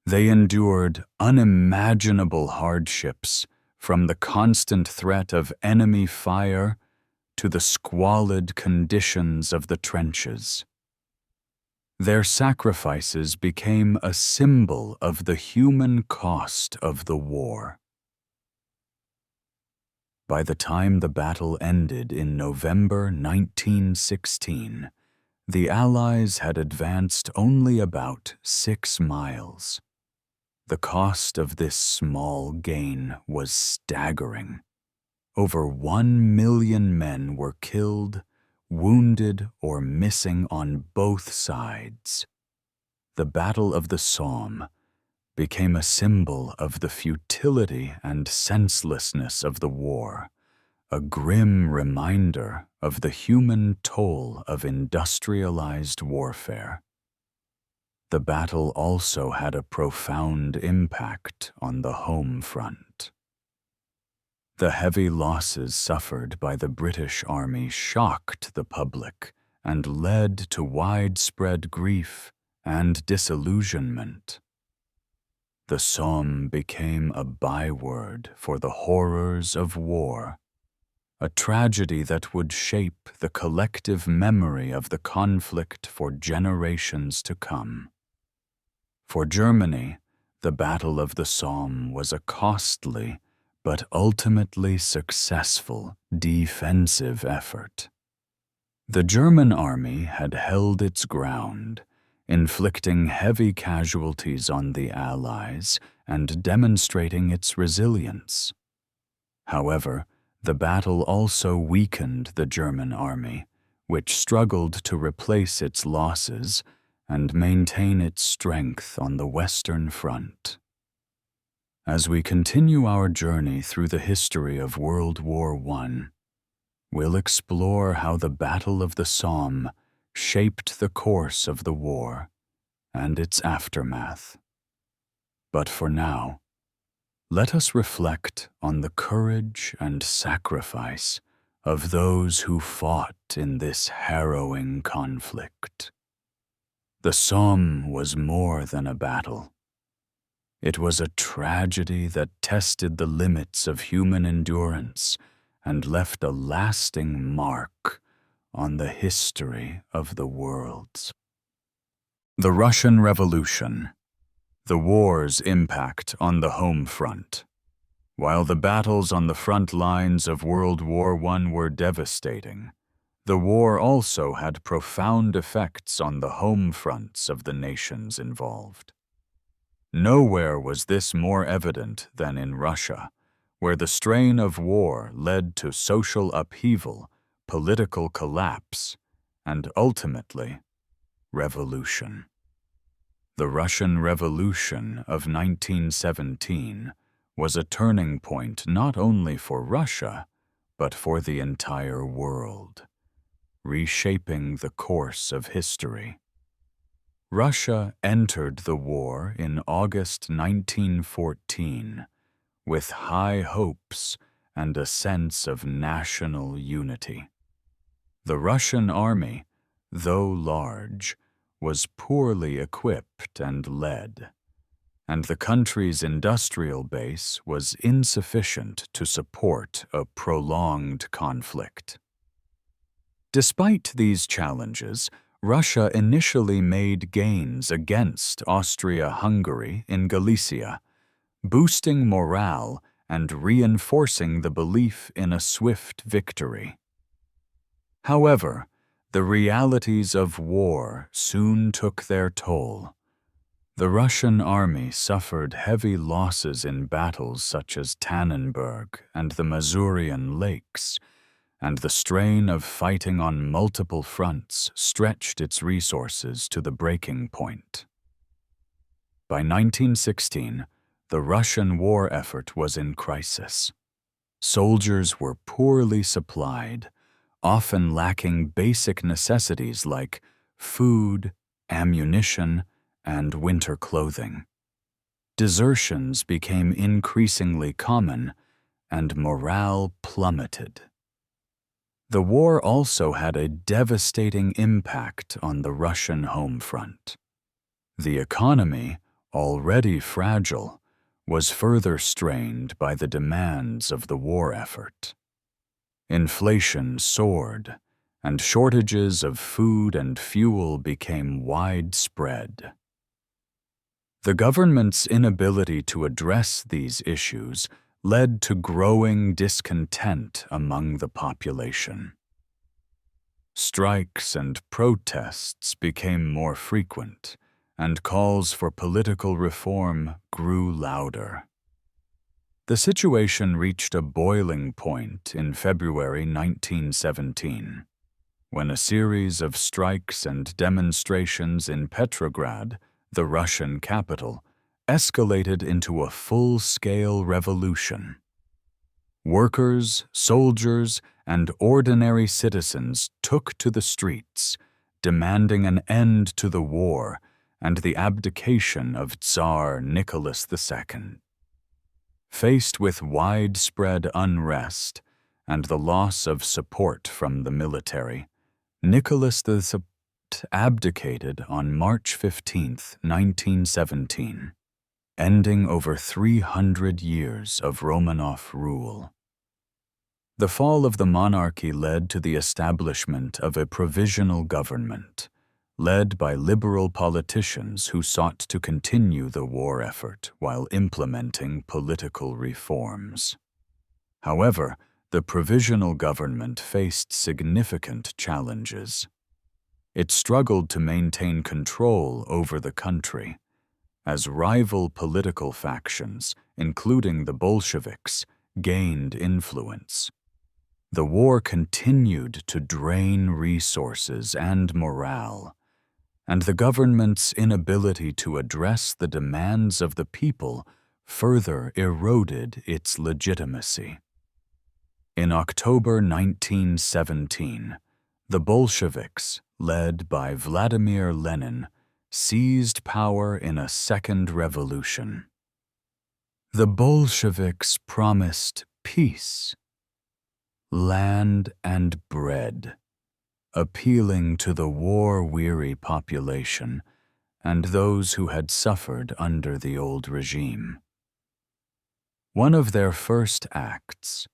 A: They endured unimaginable hardships, from the constant threat of enemy fire to the squalid conditions of the trenches. Their sacrifices became a symbol of the human cost of the war. By the time the battle ended in November 1916, the Allies had advanced only about 6 miles. The cost of this small gain was staggering. Over 1 million men were killed, wounded, or missing on both sides. The Battle of the Somme became a symbol of the futility and senselessness of the war, a grim reminder of the human toll of industrialized warfare. The battle also had a profound impact on the home front. The heavy losses suffered by the British Army shocked the public and led to widespread grief and disillusionment. The Somme became a byword for the horrors of war, a tragedy that would shape the collective memory of the conflict for generations to come. For Germany, the Battle of the Somme was a costly but ultimately successful defensive effort. The German army had held its ground, inflicting heavy casualties on the Allies and demonstrating its resilience. However, the battle also weakened the German army, which struggled to replace its losses and maintain its strength on the Western Front. As we continue our journey through the history of World War I, we'll explore how the Battle of the Somme shaped the course of the war and its aftermath. But for now, let us reflect on the courage and sacrifice of those who fought in this harrowing conflict. The Somme was more than a battle. It was a tragedy that tested the limits of human endurance and left a lasting mark on the history of the world. The Russian Revolution. The war's impact on the home front. While the battles on the front lines of World War I were devastating, the war also had profound effects on the home fronts of the nations involved. Nowhere was this more evident than in Russia, where the strain of war led to social upheaval, political collapse, and ultimately, revolution. The Russian Revolution of 1917 was a turning point not only for Russia, but for the entire world, reshaping the course of history. Russia entered the war in August 1914 with high hopes and a sense of national unity. The Russian army, though large, was poorly equipped and led, and the country's industrial base was insufficient to support a prolonged conflict. Despite these challenges, Russia initially made gains against Austria-Hungary in Galicia, boosting morale and reinforcing the belief in a swift victory. However, the realities of war soon took their toll. The Russian army suffered heavy losses in battles such as Tannenberg and the Masurian Lakes, and the strain of fighting on multiple fronts stretched its resources to the breaking point. By 1916, the Russian war effort was in crisis. Soldiers were poorly supplied, often lacking basic necessities like food, ammunition, and winter clothing. Desertions became increasingly common, and morale plummeted. The war also had a devastating impact on the Russian home front. The economy, already fragile, was further strained by the demands of the war effort. Inflation soared, and shortages of food and fuel became widespread. The government's inability to address these issues led to growing discontent among the population. Strikes and protests became more frequent, and calls for political reform grew louder. The situation reached a boiling point in February 1917, when a series of strikes and demonstrations in Petrograd, the Russian capital, escalated into a full-scale revolution. Workers, soldiers, and ordinary citizens took to the streets, demanding an end to the war and the abdication of Tsar Nicholas II. Faced with widespread unrest and the loss of support from the military, Nicholas II abdicated on March 15, 1917, ending over 300 years of Romanov rule. The fall of the monarchy led to the establishment of a provisional government, led by liberal politicians who sought to continue the war effort while implementing political reforms. However, the provisional government faced significant challenges. It struggled to maintain control over the country, as rival political factions, including the Bolsheviks, gained influence. The war continued to drain resources and morale, and the government's inability to address the demands of the people further eroded its legitimacy. In October 1917, the Bolsheviks, led by Vladimir Lenin, seized power in a second revolution. The Bolsheviks promised peace, land, and bread, appealing to the war-weary population and those who had suffered under the old regime. One of their first acts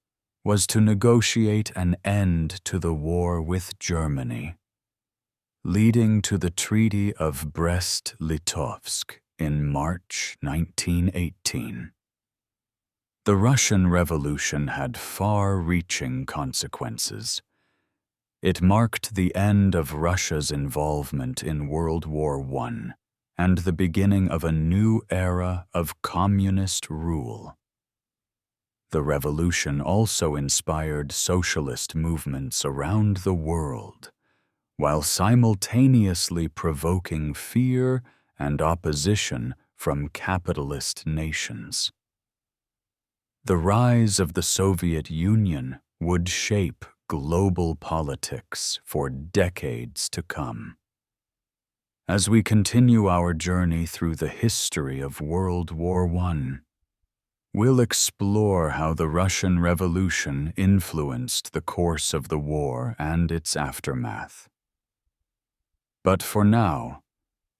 A: was to negotiate an end to the war with Germany, leading to the Treaty of Brest-Litovsk in March 1918. The Russian Revolution had far-reaching consequences. It marked the end of Russia's involvement in World War I and the beginning of a new era of communist rule. The revolution also inspired socialist movements around the world, while simultaneously provoking fear and opposition from capitalist nations. The rise of the Soviet Union would shape global politics for decades to come. As we continue our journey through the history of World War I, we'll explore how the Russian Revolution influenced the course of the war and its aftermath. But for now,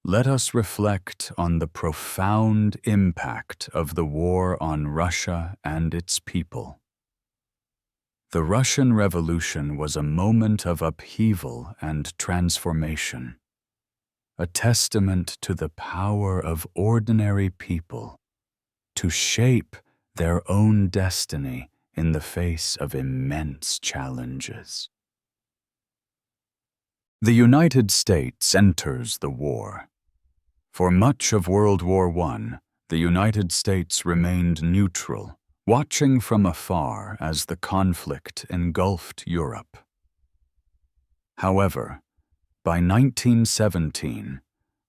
A: let us reflect on the profound impact of the war on Russia and its people. The Russian Revolution was a moment of upheaval and transformation, a testament to the power of ordinary people to shape their own destiny in the face of immense challenges. The United States enters the war. For much of World War I, the United States remained neutral, watching from afar as the conflict engulfed Europe. However, by 1917,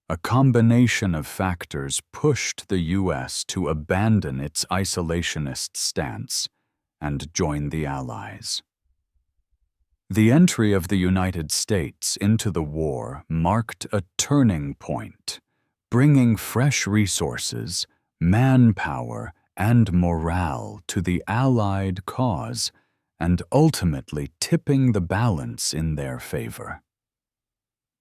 A: a combination of factors pushed the U.S. to abandon its isolationist stance and join the Allies. The entry of the United States into the war marked a turning point, bringing fresh resources, manpower, and morale to the Allied cause and ultimately tipping the balance in their favor.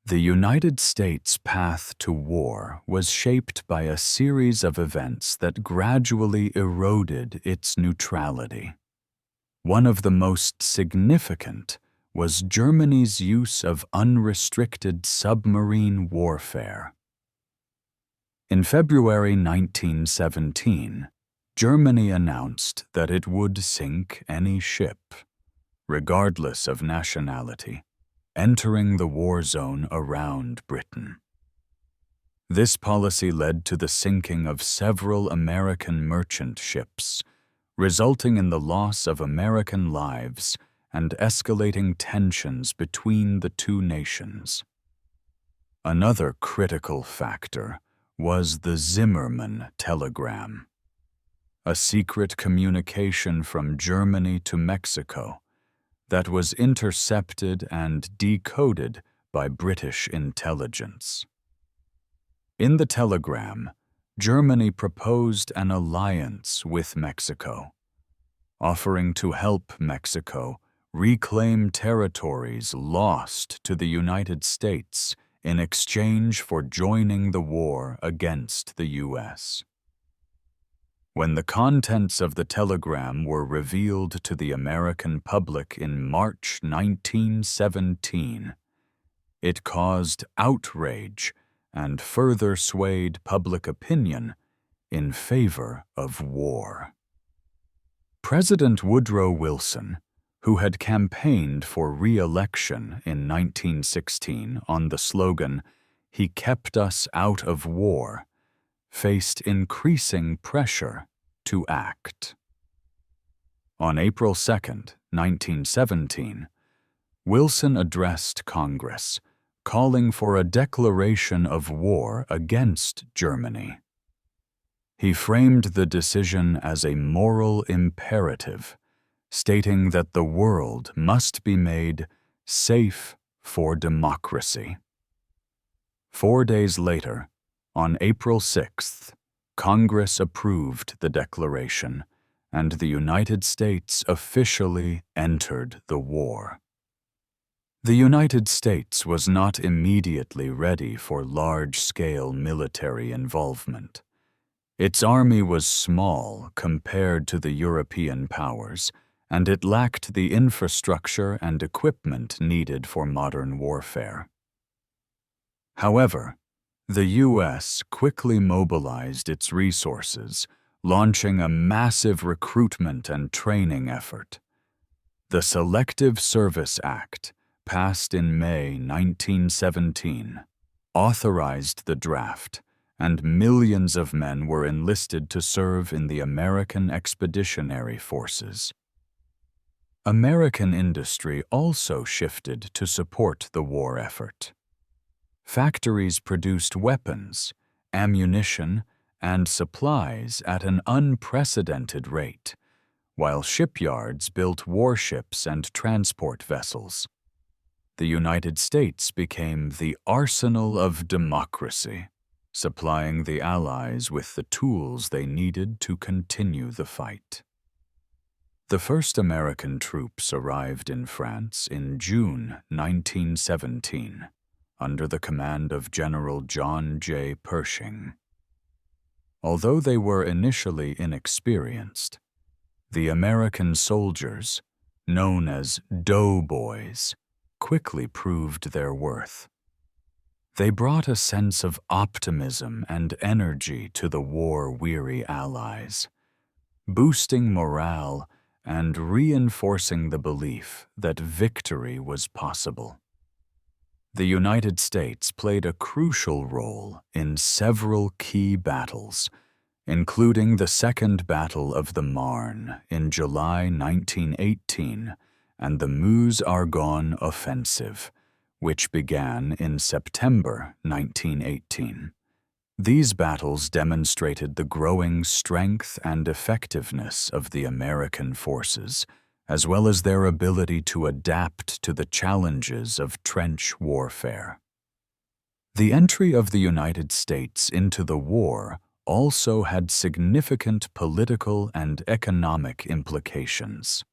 A: The United States' path to war was shaped by a series of events that gradually eroded its neutrality. One of the most significant was Germany's use of unrestricted submarine warfare. In February 1917, Germany announced that it would sink any ship, regardless of nationality, entering the war zone around Britain. This policy led to the sinking of several American merchant ships, resulting in the loss of American lives and escalating tensions between the two nations. Another critical factor was the Zimmermann telegram, a secret communication from Germany to Mexico that was intercepted and decoded by British intelligence. In the telegram, Germany proposed an alliance with Mexico, offering to help Mexico reclaim territories lost to the United States in exchange for joining the war against the U.S. When the contents of the telegram were revealed to the American public in March 1917, it caused outrage and further swayed public opinion in favor of war. President Woodrow Wilson, who had campaigned for re-election in 1916 on the slogan, "He kept us out of war," faced increasing pressure to act. On April 2, 1917, Wilson addressed Congress, calling for a declaration of war against Germany. He framed the decision as a moral imperative, stating that the world must be made safe for democracy. 4 days later, on April 6th, Congress approved the declaration, and the United States officially entered the war. The United States was not immediately ready for large-scale military involvement. Its army was small compared to the European powers, and it lacked the infrastructure and equipment needed for modern warfare. However, the U.S. quickly mobilized its resources, launching a massive recruitment and training effort. The Selective Service Act, passed in May 1917, authorized the draft, and millions of men were enlisted to serve in the American Expeditionary Forces. American industry also shifted to support the war effort. Factories produced weapons, ammunition, and supplies at an unprecedented rate, while shipyards built warships and transport vessels. The United States became the arsenal of democracy, supplying the Allies with the tools they needed to continue the fight. The first American troops arrived in France in June 1917, under the command of General John J. Pershing. Although they were initially inexperienced, the American soldiers, known as doughboys, quickly proved their worth. They brought a sense of optimism and energy to the war-weary Allies, boosting morale and reinforcing the belief that victory was possible. the United States played a crucial role in several key battles, including the Second Battle of the Marne in July 1918 and the Meuse-Argonne Offensive, which began in September 1918. These battles demonstrated the growing strength and effectiveness of the American forces, as well as their ability to adapt to the challenges of trench warfare. The entry of the United States into the war also had significant political and economic implications.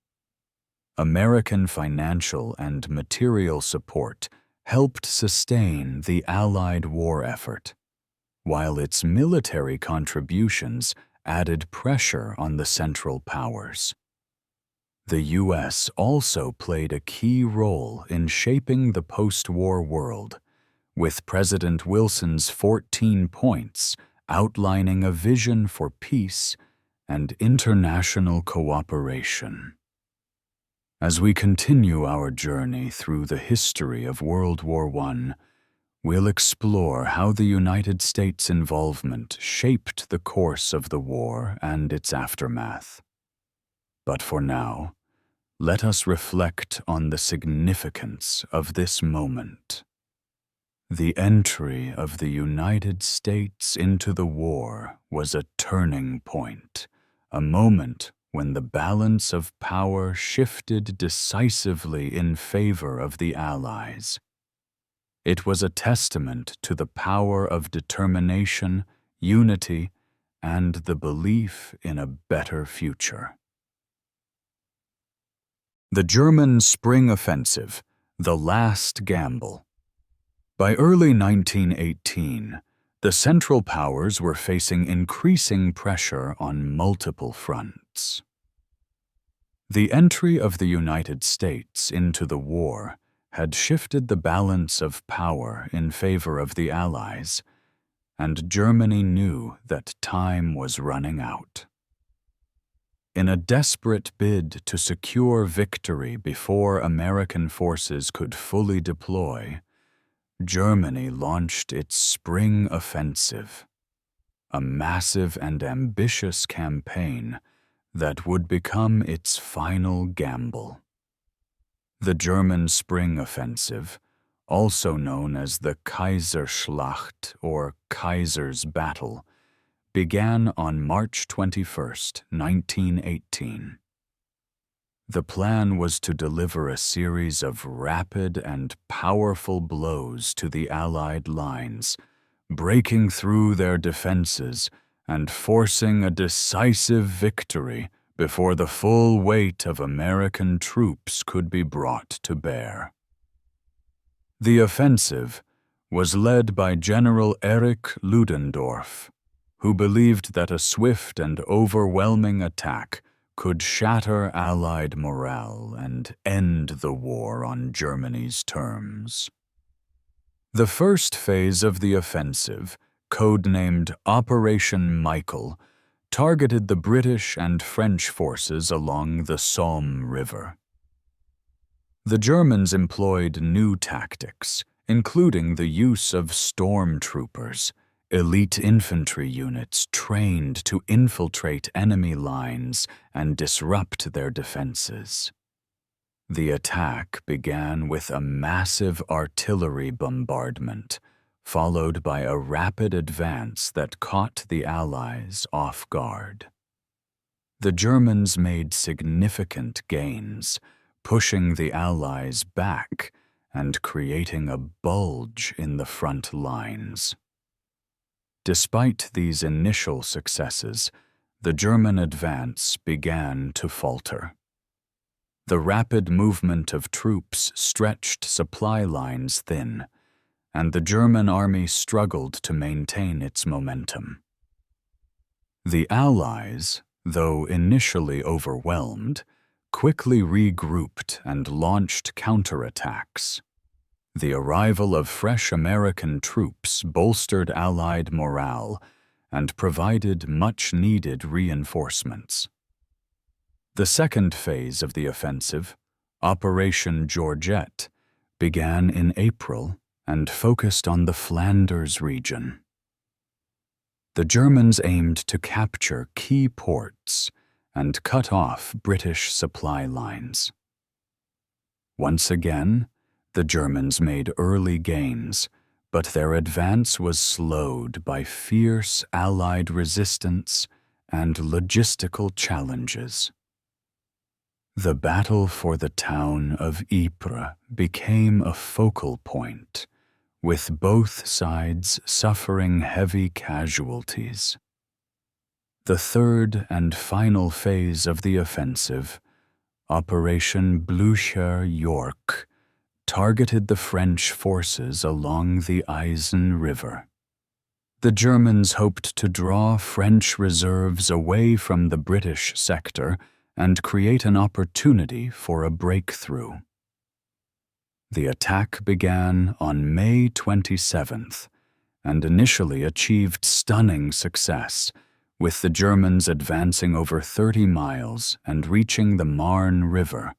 A: American financial and material support helped sustain the Allied war effort, while its military contributions added pressure on the Central Powers. The U.S. also played a key role in shaping the post-war world, with President Wilson's 14 points outlining a vision for peace and international cooperation. As we continue our journey through the history of World War I, we'll explore how the United States' involvement shaped the course of the war and its aftermath. But for now, let us reflect on the significance of this moment. The entry of the United States into the war was a turning point, a moment when the balance of power shifted decisively in favor of the Allies. It was a testament to the power of determination, unity, and the belief in a better future. The German Spring Offensive, the last gamble. By early 1918, the Central Powers were facing increasing pressure on multiple fronts. The entry of the United States into the war had shifted the balance of power in favor of the Allies, and Germany knew that time was running out. In a desperate bid to secure victory before American forces could fully deploy, Germany launched its Spring Offensive, a massive and ambitious campaign that would become its final gamble. The German Spring Offensive, also known as the Kaiserschlacht or Kaiser's Battle, began on March 21, 1918. The plan was to deliver a series of rapid and powerful blows to the Allied lines, breaking through their defenses and forcing a decisive victory before the full weight of American troops could be brought to bear. The offensive was led by General Erich Ludendorff, who believed that a swift and overwhelming attack could shatter Allied morale and end the war on Germany's terms. The first phase of the offensive, codenamed Operation Michael, targeted the British and French forces along the Somme River. The Germans employed new tactics, including the use of stormtroopers, elite infantry units trained to infiltrate enemy lines and disrupt their defenses. The attack began with a massive artillery bombardment, followed by a rapid advance that caught the Allies off guard. The Germans made significant gains, pushing the Allies back and creating a bulge in the front lines. Despite these initial successes, the German advance began to falter. The rapid movement of troops stretched supply lines thin, and the German army struggled to maintain its momentum. The Allies, though initially overwhelmed, quickly regrouped and launched counterattacks. The arrival of fresh American troops bolstered Allied morale and provided much-needed reinforcements. The second phase of the offensive, Operation Georgette, began in April and focused on the Flanders region. The Germans aimed to capture key ports and cut off British supply lines. Once again, the Germans made early gains, but their advance was slowed by fierce Allied resistance and logistical challenges. The battle for the town of Ypres became a focal point, with both sides suffering heavy casualties. The third and final phase of the offensive, Operation Blücher-York, targeted the French forces along the Aisne River. The Germans hoped to draw French reserves away from the British sector and create an opportunity for a breakthrough. The attack began on May 27th and initially achieved stunning success, with the Germans advancing over 30 miles and reaching the Marne River,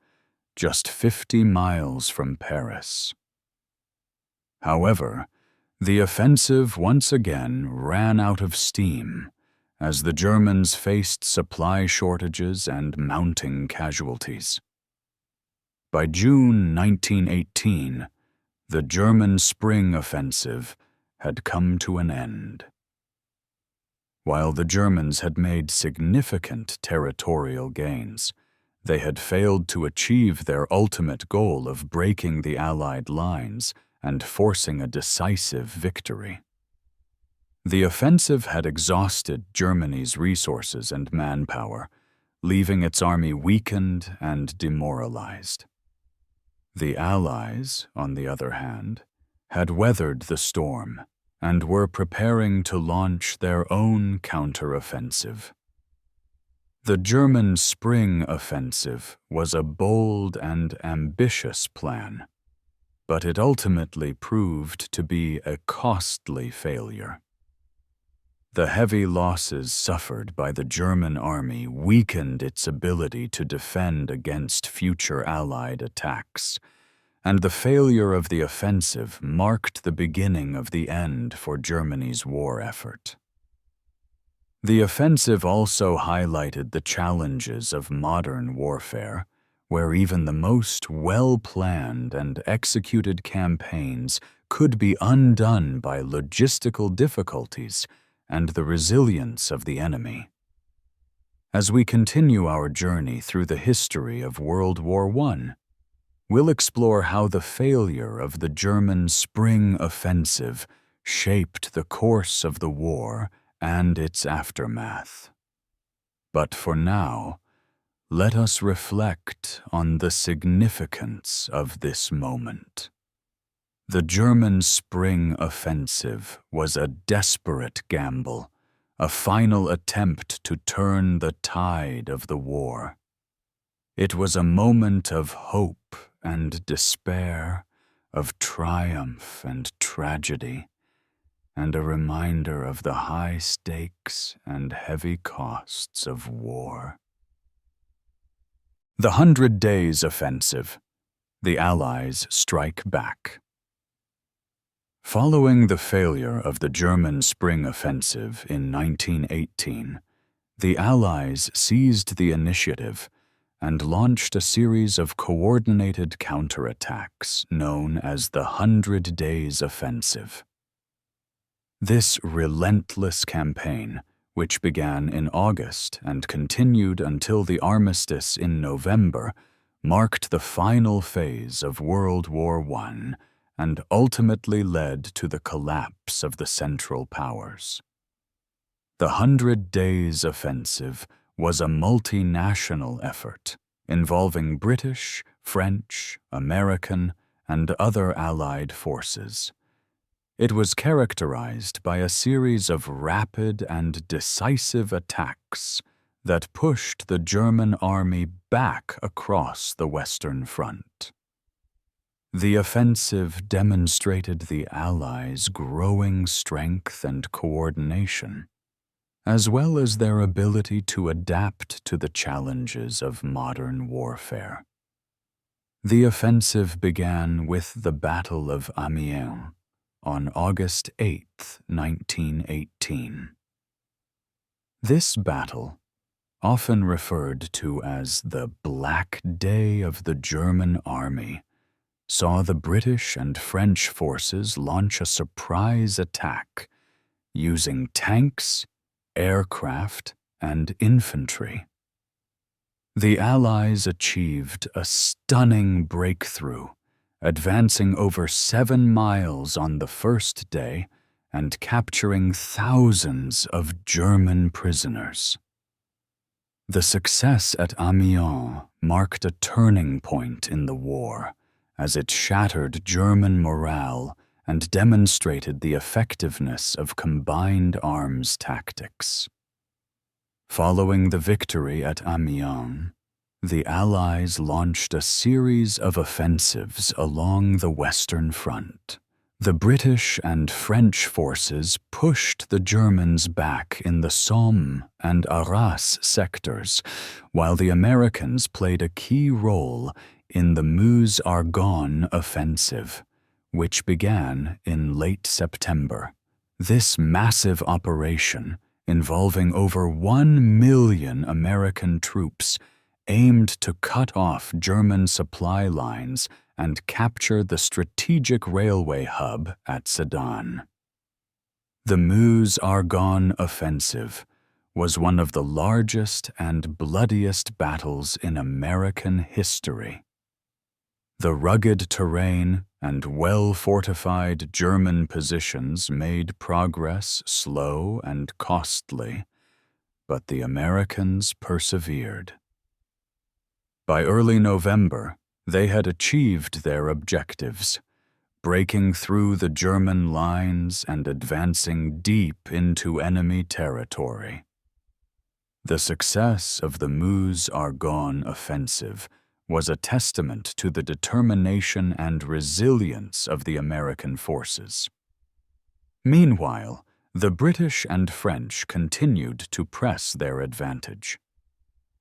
A: just 50 miles from Paris. However, the offensive once again ran out of steam as the Germans faced supply shortages and mounting casualties. By June 1918, the German Spring Offensive had come to an end. While the Germans had made significant territorial gains, they had failed to achieve their ultimate goal of breaking the Allied lines and forcing a decisive victory. The offensive had exhausted Germany's resources and manpower, leaving its army weakened and demoralized. The Allies, on the other hand, had weathered the storm and were preparing to launch their own counteroffensive. The German Spring Offensive was a bold and ambitious plan, but it ultimately proved to be a costly failure. The heavy losses suffered by the German army weakened its ability to defend against future Allied attacks, and the failure of the offensive marked the beginning of the end for Germany's war effort. The offensive also highlighted the challenges of modern warfare, where even the most well-planned and executed campaigns could be undone by logistical difficulties and the resilience of the enemy. As we continue our journey through the history of World War I, we'll explore how the failure of the German Spring Offensive shaped the course of the war and its aftermath. But for now, let us reflect on the significance of this moment. The German Spring Offensive was a desperate gamble, a final attempt to turn the tide of the war. It was a moment of hope and despair, of triumph and tragedy, and a reminder of the high stakes and heavy costs of war. The 100 Days Offensive. The Allies strike back. Following the failure of the German Spring Offensive in 1918, the Allies seized the initiative and launched a series of coordinated counterattacks known as the 100 Days Offensive. This relentless campaign, which began in August and continued until the armistice in November, marked the final phase of World War I and ultimately led to the collapse of the Central Powers. The 100 Days Offensive was a multinational effort involving British, French, American, and other Allied forces. It was characterized by a series of rapid and decisive attacks that pushed the German army back across the Western Front. The offensive demonstrated the Allies' growing strength and coordination, as well as their ability to adapt to the challenges of modern warfare. The offensive began with the Battle of Amiens on August 8, 1918. This battle, often referred to as the Black Day of the German Army, saw the British and French forces launch a surprise attack using tanks, aircraft, and infantry. The Allies achieved a stunning breakthrough, advancing over 7 miles on the first day and capturing thousands of German prisoners. The success at Amiens marked a turning point in the war, as it shattered German morale and demonstrated the effectiveness of combined arms tactics. Following the victory at Amiens, the Allies launched a series of offensives along the Western Front. The British and French forces pushed the Germans back in the Somme and Arras sectors, while the Americans played a key role in the Meuse-Argonne Offensive, which began in late September. This massive operation, involving over 1 million American troops, aimed to cut off German supply lines and capture the strategic railway hub at Sedan. The Meuse-Argonne Offensive was one of the largest and bloodiest battles in American history. The rugged terrain and well-fortified German positions made progress slow and costly, but the Americans persevered. By early November, they had achieved their objectives, breaking through the German lines and advancing deep into enemy territory. The success of the Meuse-Argonne Offensive was a testament to the determination and resilience of the American forces. Meanwhile, the British and French continued to press their advantage.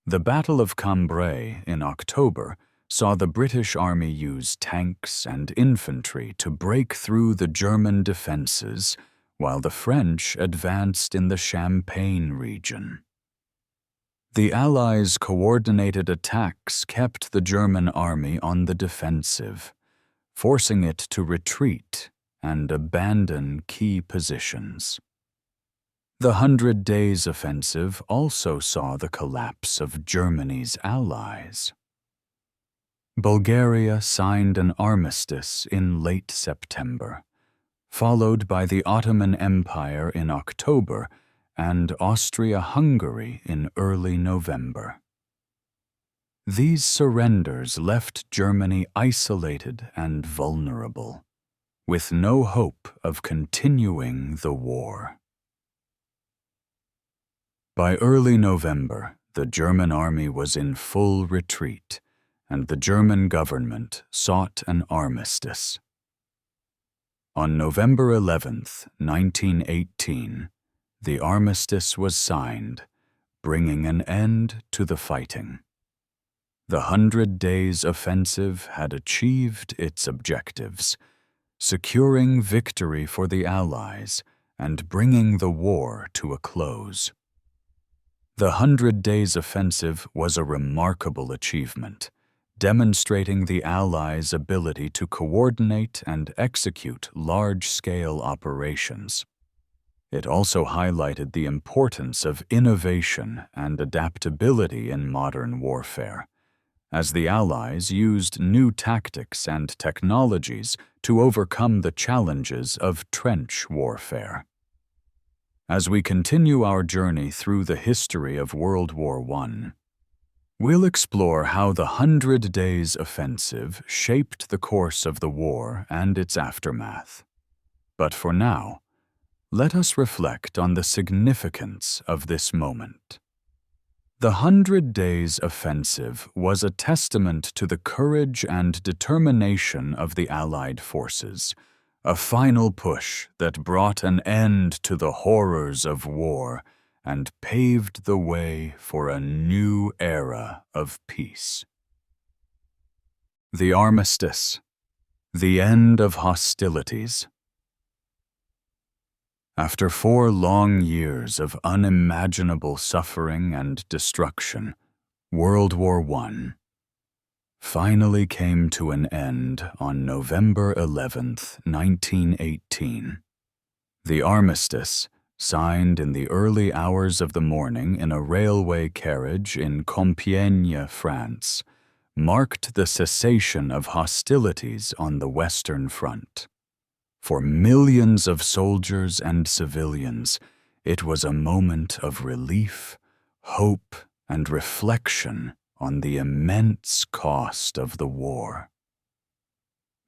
A: The Battle of Cambrai in October saw the British Army use tanks and infantry to break through the German defenses, while the French advanced in the Champagne region. The Allies' coordinated attacks kept the German army on the defensive, forcing it to retreat and abandon key positions. The 100 Days Offensive also saw the collapse of Germany's allies. Bulgaria signed an armistice in late September, followed by the Ottoman Empire in October and Austria-Hungary in early November. These surrenders left Germany isolated and vulnerable, with no hope of continuing the war. By early November, the German army was in full retreat, and the German government sought an armistice. On November 11, 1918, the armistice was signed, bringing an end to the fighting. The 100 Days Offensive had achieved its objectives, securing victory for the Allies and bringing the war to a close. The 100 Days Offensive was a remarkable achievement, demonstrating the Allies' ability to coordinate and execute large-scale operations. It also highlighted the importance of innovation and adaptability in modern warfare, as the Allies used new tactics and technologies to overcome the challenges of trench warfare. As we continue our journey through the history of World War I, we'll explore how the 100 Days Offensive shaped the course of the war and its aftermath. But for now, let us reflect on the significance of this moment. The 100 Days Offensive was a testament to the courage and determination of the Allied forces, a final push that brought an end to the horrors of war and paved the way for a new era of peace. The Armistice, the end of hostilities. After 4 long years of unimaginable suffering and destruction, World War I finally came to an end on November 11th, 1918. The armistice, signed in the early hours of the morning in a railway carriage in Compiègne, France, marked the cessation of hostilities on the Western Front. For millions of soldiers and civilians, it was a moment of relief, hope, and reflection on the immense cost of the war.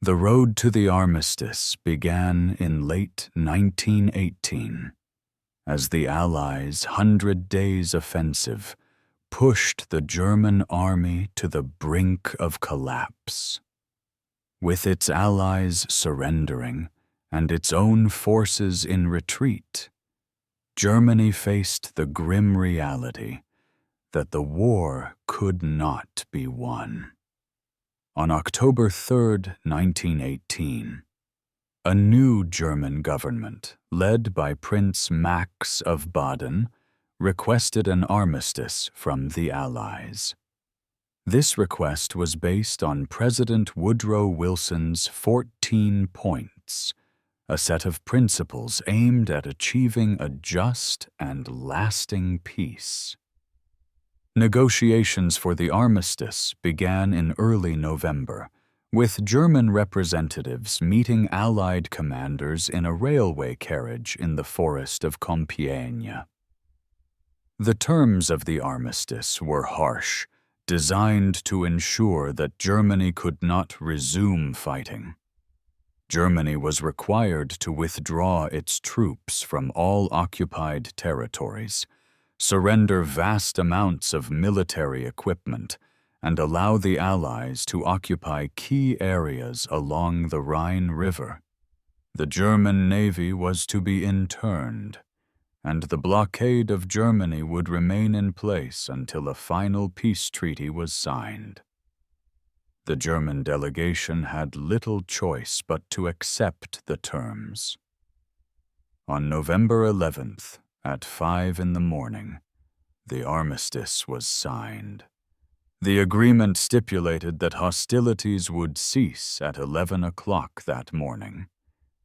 A: The road to the armistice began in late 1918, as the Allies' 100 Days Offensive pushed the German army to the brink of collapse. With its allies surrendering and its own forces in retreat, Germany faced the grim reality that the war could not be won. On October 3, 1918, a new German government, led by Prince Max of Baden, requested an armistice from the Allies. This request was based on President Woodrow Wilson's 14 points, a set of principles aimed at achieving a just and lasting peace. Negotiations for the armistice began in early November, with German representatives meeting Allied commanders in a railway carriage in the forest of Compiègne. The terms of the armistice were harsh, designed to ensure that Germany could not resume fighting. Germany was required to withdraw its troops from all occupied territories, surrender vast amounts of military equipment, and allow the Allies to occupy key areas along the Rhine River. The German Navy was to be interned, and the blockade of Germany would remain in place until a final peace treaty was signed. The German delegation had little choice but to accept the terms. On November 11th, at 5 in the morning, the armistice was signed. The agreement stipulated that hostilities would cease at 11 o'clock that morning,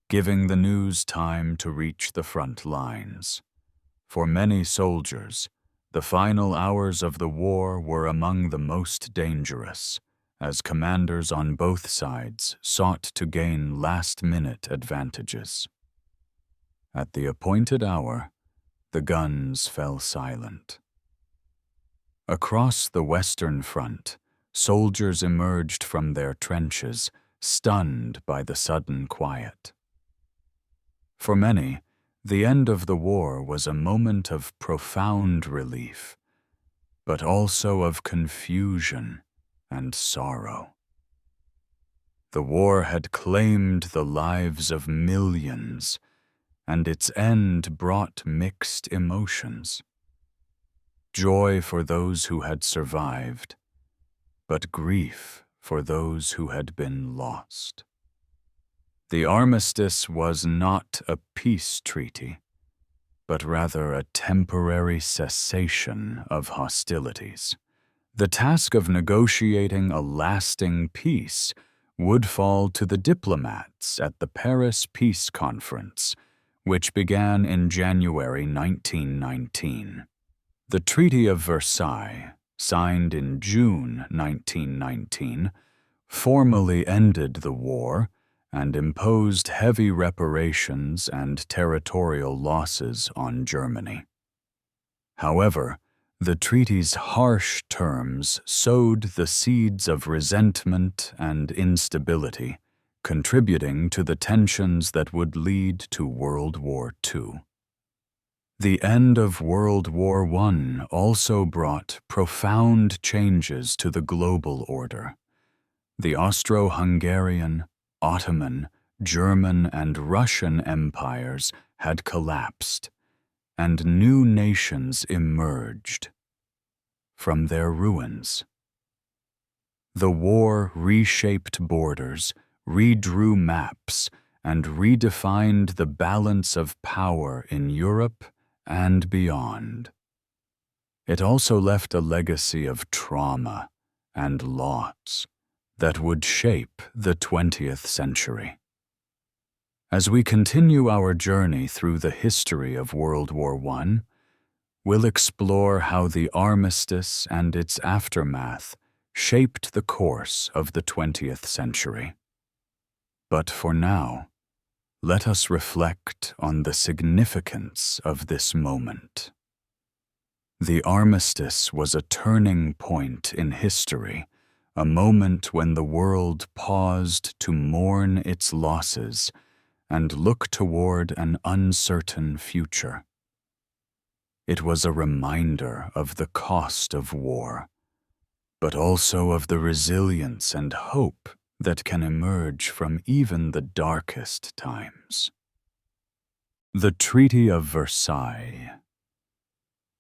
A: giving the news time to reach the front lines. For many soldiers, the final hours of the war were among the most dangerous, as commanders on both sides sought to gain last-minute advantages. At the appointed hour, the guns fell silent. Across the Western Front, soldiers emerged from their trenches, stunned by the sudden quiet. For many, the end of the war was a moment of profound relief, but also of confusion and sorrow. The war had claimed the lives of millions, and its end brought mixed emotions. Joy for those who had survived, but grief for those who had been lost. The armistice was not a peace treaty, but rather a temporary cessation of hostilities. The task of negotiating a lasting peace would fall to the diplomats at the Paris Peace Conference, which began in January 1919. The Treaty of Versailles, signed in June 1919, formally ended the war and imposed heavy reparations and territorial losses on Germany. However, the treaty's harsh terms sowed the seeds of resentment and instability, contributing to the tensions that would lead to World War II. The end of World War I also brought profound changes to the global order. The Austro-Hungarian, Ottoman, German, and Russian empires had collapsed, and new nations emerged from their ruins. The war reshaped borders, redrew maps, and redefined the balance of power in Europe and beyond. It also left a legacy of trauma and loss that would shape the 20th century. As we continue our journey through the history of World War I, we'll explore how the armistice and its aftermath shaped the course of the 20th century. But for now, let us reflect on the significance of this moment. The armistice was a turning point in history, a moment when the world paused to mourn its losses and look toward an uncertain future. It was a reminder of the cost of war, but also of the resilience and hope that can emerge from even the darkest times. The Treaty of Versailles.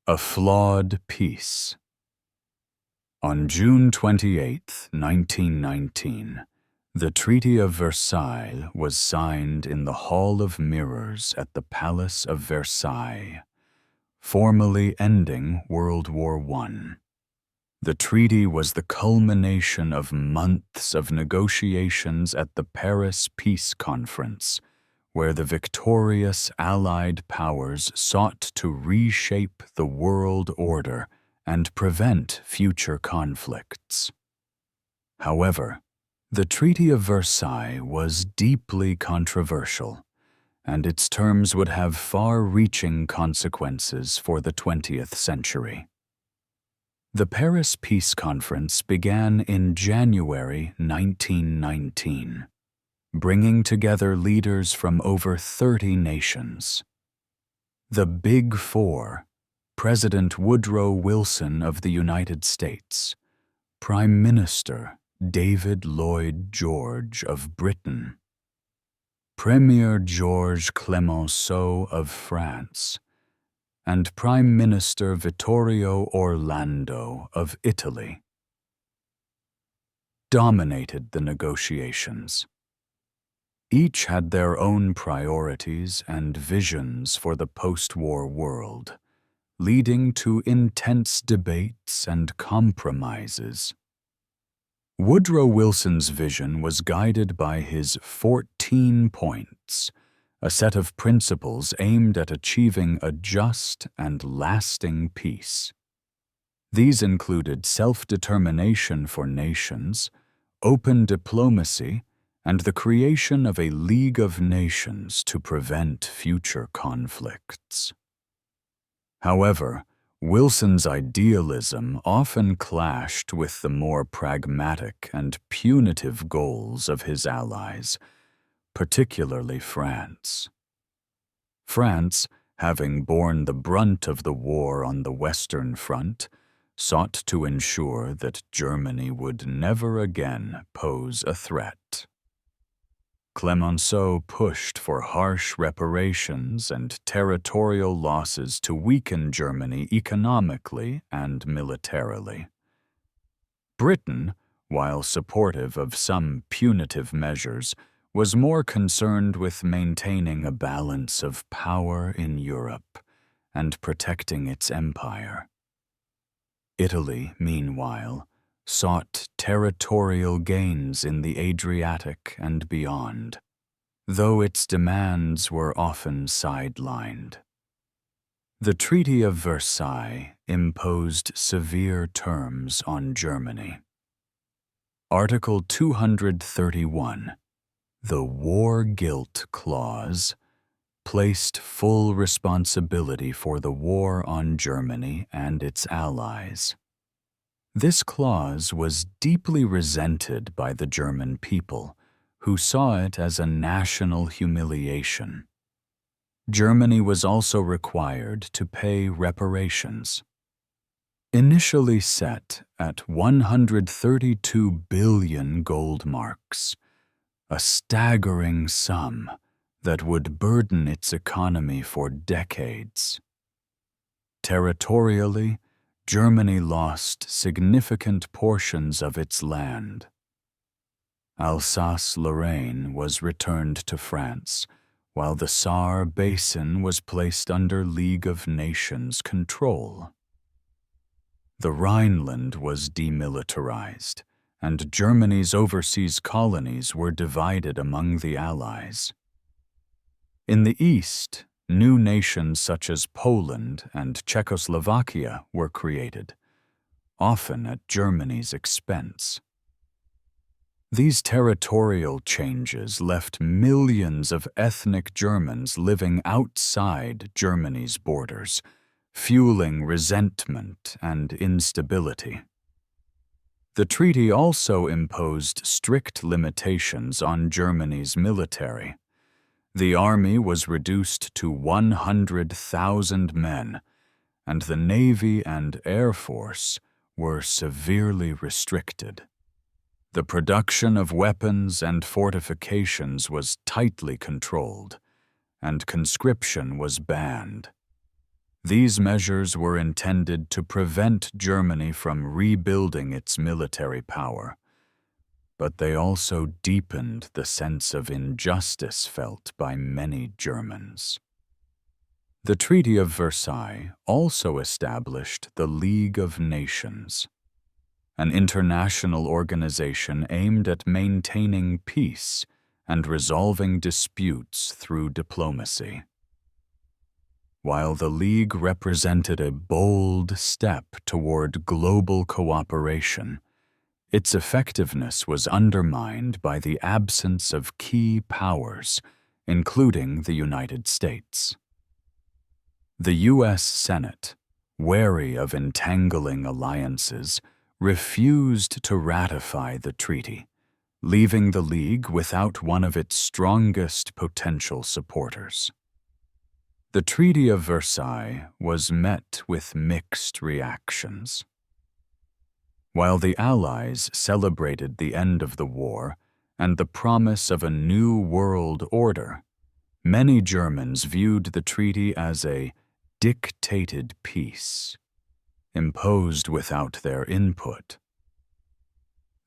A: A flawed peace. On June 28, 1919, the Treaty of Versailles was signed in the Hall of Mirrors at the Palace of Versailles, formally ending World War I. The treaty was the culmination of months of negotiations at the Paris Peace Conference, where the victorious Allied powers sought to reshape the world order and prevent future conflicts. However, the Treaty of Versailles was deeply controversial, and its terms would have far-reaching consequences for the 20th century. The Paris Peace Conference began in January 1919. Bringing together leaders from over 30 nations. The Big Four, President Woodrow Wilson of the United States, Prime Minister David Lloyd George of Britain, Premier Georges Clemenceau of France, and Prime Minister Vittorio Orlando of Italy, dominated the negotiations. Each had their own priorities and visions for the post-war world, leading to intense debates and compromises. Woodrow Wilson's vision was guided by his 14 points, a set of principles aimed at achieving a just and lasting peace. These included self-determination for nations, open diplomacy, and the creation of a League of Nations to prevent future conflicts. However, Wilson's idealism often clashed with the more pragmatic and punitive goals of his allies, particularly France. France, having borne the brunt of the war on the Western Front, sought to ensure that Germany would never again pose a threat. Clemenceau pushed for harsh reparations and territorial losses to weaken Germany economically and militarily. Britain, while supportive of some punitive measures, was more concerned with maintaining a balance of power in Europe and protecting its empire. Italy, meanwhile, sought territorial gains in the Adriatic and beyond, though its demands were often sidelined. The Treaty of Versailles imposed severe terms on Germany. Article 231, the War Guilt Clause, placed full responsibility for the war on Germany and its allies. This clause was deeply resented by the German people, who saw it as a national humiliation. Germany was also required to pay reparations. Initially set at 132 billion gold marks, a staggering sum that would burden its economy for decades. Territorially, Germany lost significant portions of its land. Alsace-Lorraine was returned to France, while the Saar Basin was placed under League of Nations control. The Rhineland was demilitarized, and Germany's overseas colonies were divided among the Allies. In the east, new nations such as Poland and Czechoslovakia were created, often at Germany's expense. These territorial changes left millions of ethnic Germans living outside Germany's borders, fueling resentment and instability. The treaty also imposed strict limitations on Germany's military. The army was reduced to 100,000 men, and the Navy and Air Force were severely restricted. The production of weapons and fortifications was tightly controlled, and conscription was banned. These measures were intended to prevent Germany from rebuilding its military power, but they also deepened the sense of injustice felt by many Germans. The Treaty of Versailles also established the League of Nations, an international organization aimed at maintaining peace and resolving disputes through diplomacy. While the League represented a bold step toward global cooperation, its effectiveness was undermined by the absence of key powers, including the United States. The U.S. Senate, wary of entangling alliances, refused to ratify the treaty, leaving the League without one of its strongest potential supporters. The Treaty of Versailles was met with mixed reactions. While the Allies celebrated the end of the war and the promise of a new world order, many Germans viewed the treaty as a dictated peace, imposed without their input.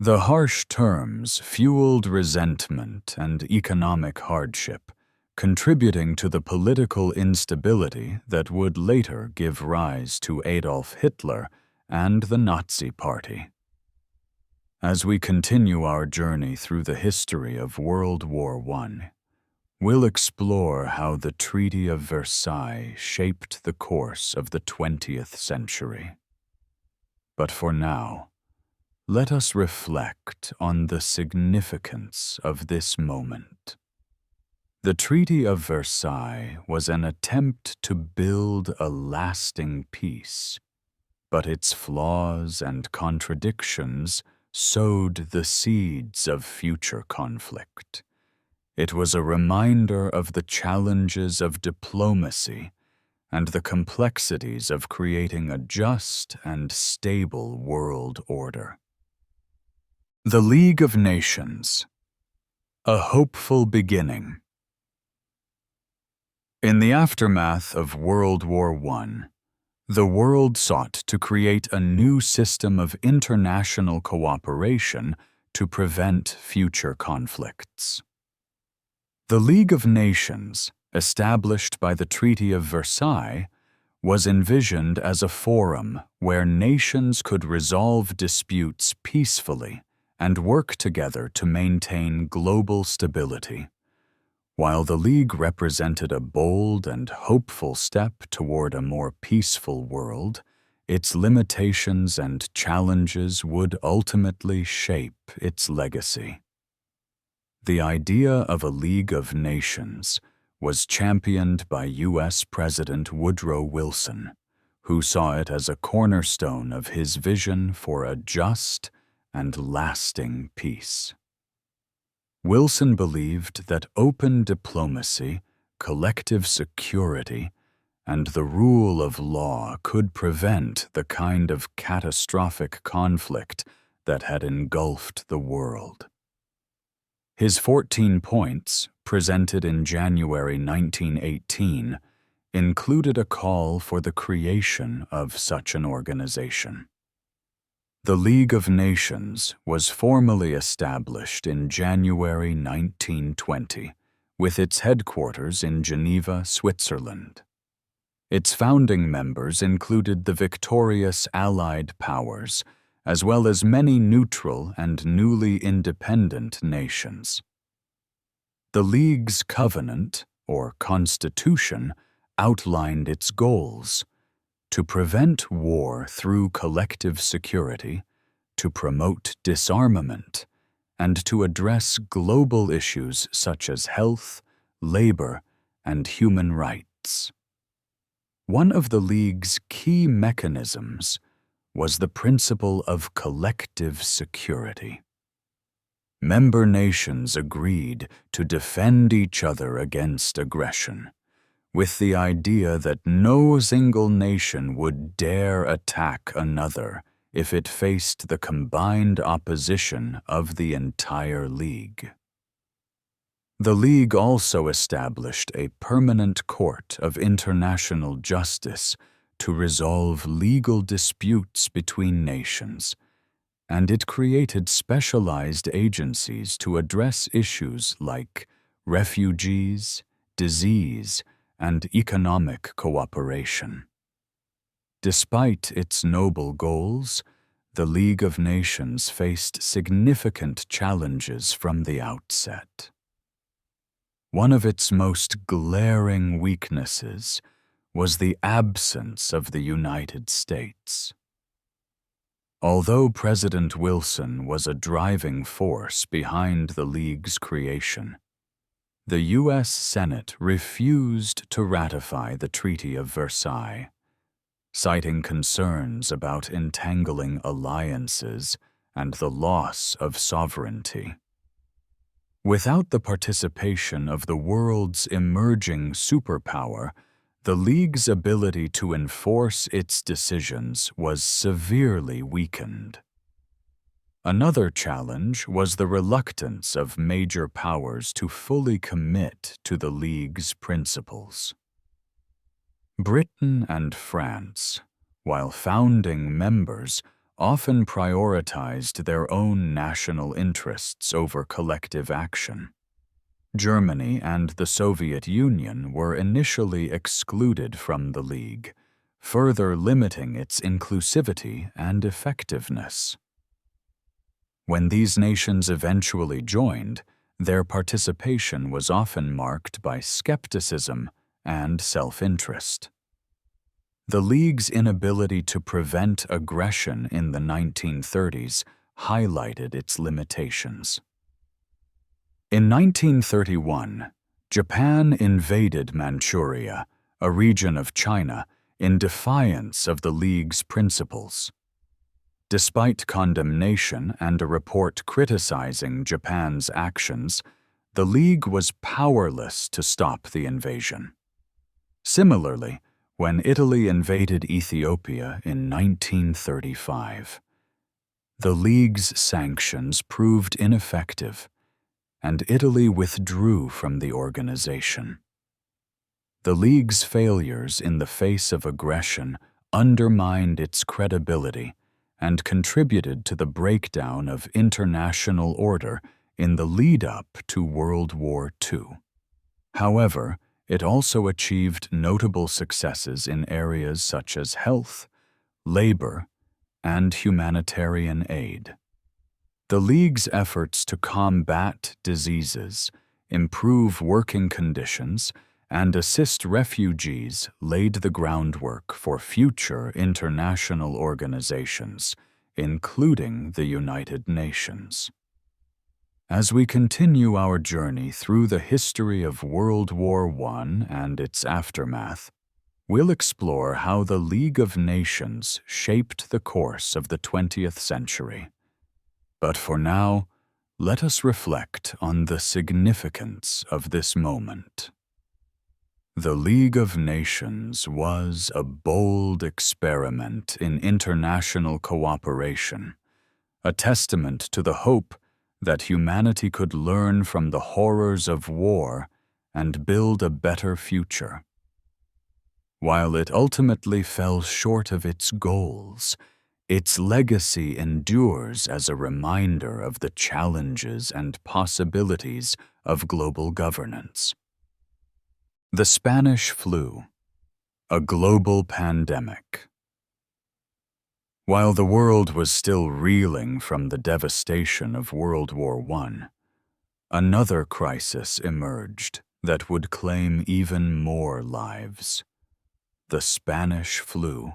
A: The harsh terms fueled resentment and economic hardship, contributing to the political instability that would later give rise to Adolf Hitler and the Nazi Party. As we continue our journey through the history of World War I, we'll explore how the Treaty of Versailles shaped the course of the 20th century. But for now, let us reflect on the significance of this moment. The Treaty of Versailles was an attempt to build a lasting peace, but its flaws and contradictions sowed the seeds of future conflict. It was a reminder of the challenges of diplomacy and the complexities of creating a just and stable world order. The League of Nations, a hopeful beginning. In the aftermath of World War I, the world sought to create a new system of international cooperation to prevent future conflicts. The League of Nations, established by the Treaty of Versailles, was envisioned as a forum where nations could resolve disputes peacefully and work together to maintain global stability. While the League represented a bold and hopeful step toward a more peaceful world, its limitations and challenges would ultimately shape its legacy. The idea of a League of Nations was championed by U.S. President Woodrow Wilson, who saw it as a cornerstone of his vision for a just and lasting peace. Wilson believed that open diplomacy, collective security, and the rule of law could prevent the kind of catastrophic conflict that had engulfed the world. His 14 points, presented in January 1918, included a call for the creation of such an organization. The League of Nations was formally established in January 1920, with its headquarters in Geneva, Switzerland. Its founding members included the victorious Allied powers, as well as many neutral and newly independent nations. The League's covenant, or constitution, outlined its goals: to prevent war through collective security, to promote disarmament, and to address global issues such as health, labor, and human rights. One of the League's key mechanisms was the principle of collective security. Member nations agreed to defend each other against aggression, with the idea that no single nation would dare attack another if it faced the combined opposition of the entire League. The League also established a permanent court of international justice to resolve legal disputes between nations, and it created specialized agencies to address issues like refugees, disease, and economic cooperation. Despite its noble goals, the League of Nations faced significant challenges from the outset. One of its most glaring weaknesses was the absence of the United States. Although President Wilson was a driving force behind the League's creation, the U.S. Senate refused to ratify the Treaty of Versailles, citing concerns about entangling alliances and the loss of sovereignty. Without the participation of the world's emerging superpower, the League's ability to enforce its decisions was severely weakened. Another challenge was the reluctance of major powers to fully commit to the League's principles. Britain and France, while founding members, often prioritized their own national interests over collective action. Germany and the Soviet Union were initially excluded from the League, further limiting its inclusivity and effectiveness. When these nations eventually joined, their participation was often marked by skepticism and self-interest. The League's inability to prevent aggression in the 1930s highlighted its limitations. In 1931, Japan invaded Manchuria, a region of China, in defiance of the League's principles. Despite condemnation and a report criticizing Japan's actions, the League was powerless to stop the invasion. Similarly, when Italy invaded Ethiopia in 1935, the League's sanctions proved ineffective, and Italy withdrew from the organization. The League's failures in the face of aggression undermined its credibility and contributed to the breakdown of international order in the lead-up to World War II. However, it also achieved notable successes in areas such as health, labor, and humanitarian aid. The League's efforts to combat diseases, improve working conditions, and assist refugees laid the groundwork for future international organizations, including the United Nations. As we continue our journey through the history of World War I and its aftermath, we'll explore how the League of Nations shaped the course of the 20th century. But for now, let us reflect on the significance of this moment. The League of Nations was a bold experiment in international cooperation, a testament to the hope that humanity could learn from the horrors of war and build a better future. While it ultimately fell short of its goals, Its legacy endures as a reminder of the challenges and possibilities of global governance. The Spanish flu, a global pandemic. While the world was still reeling from the devastation of World War I, another crisis emerged that would claim even more lives: the Spanish flu.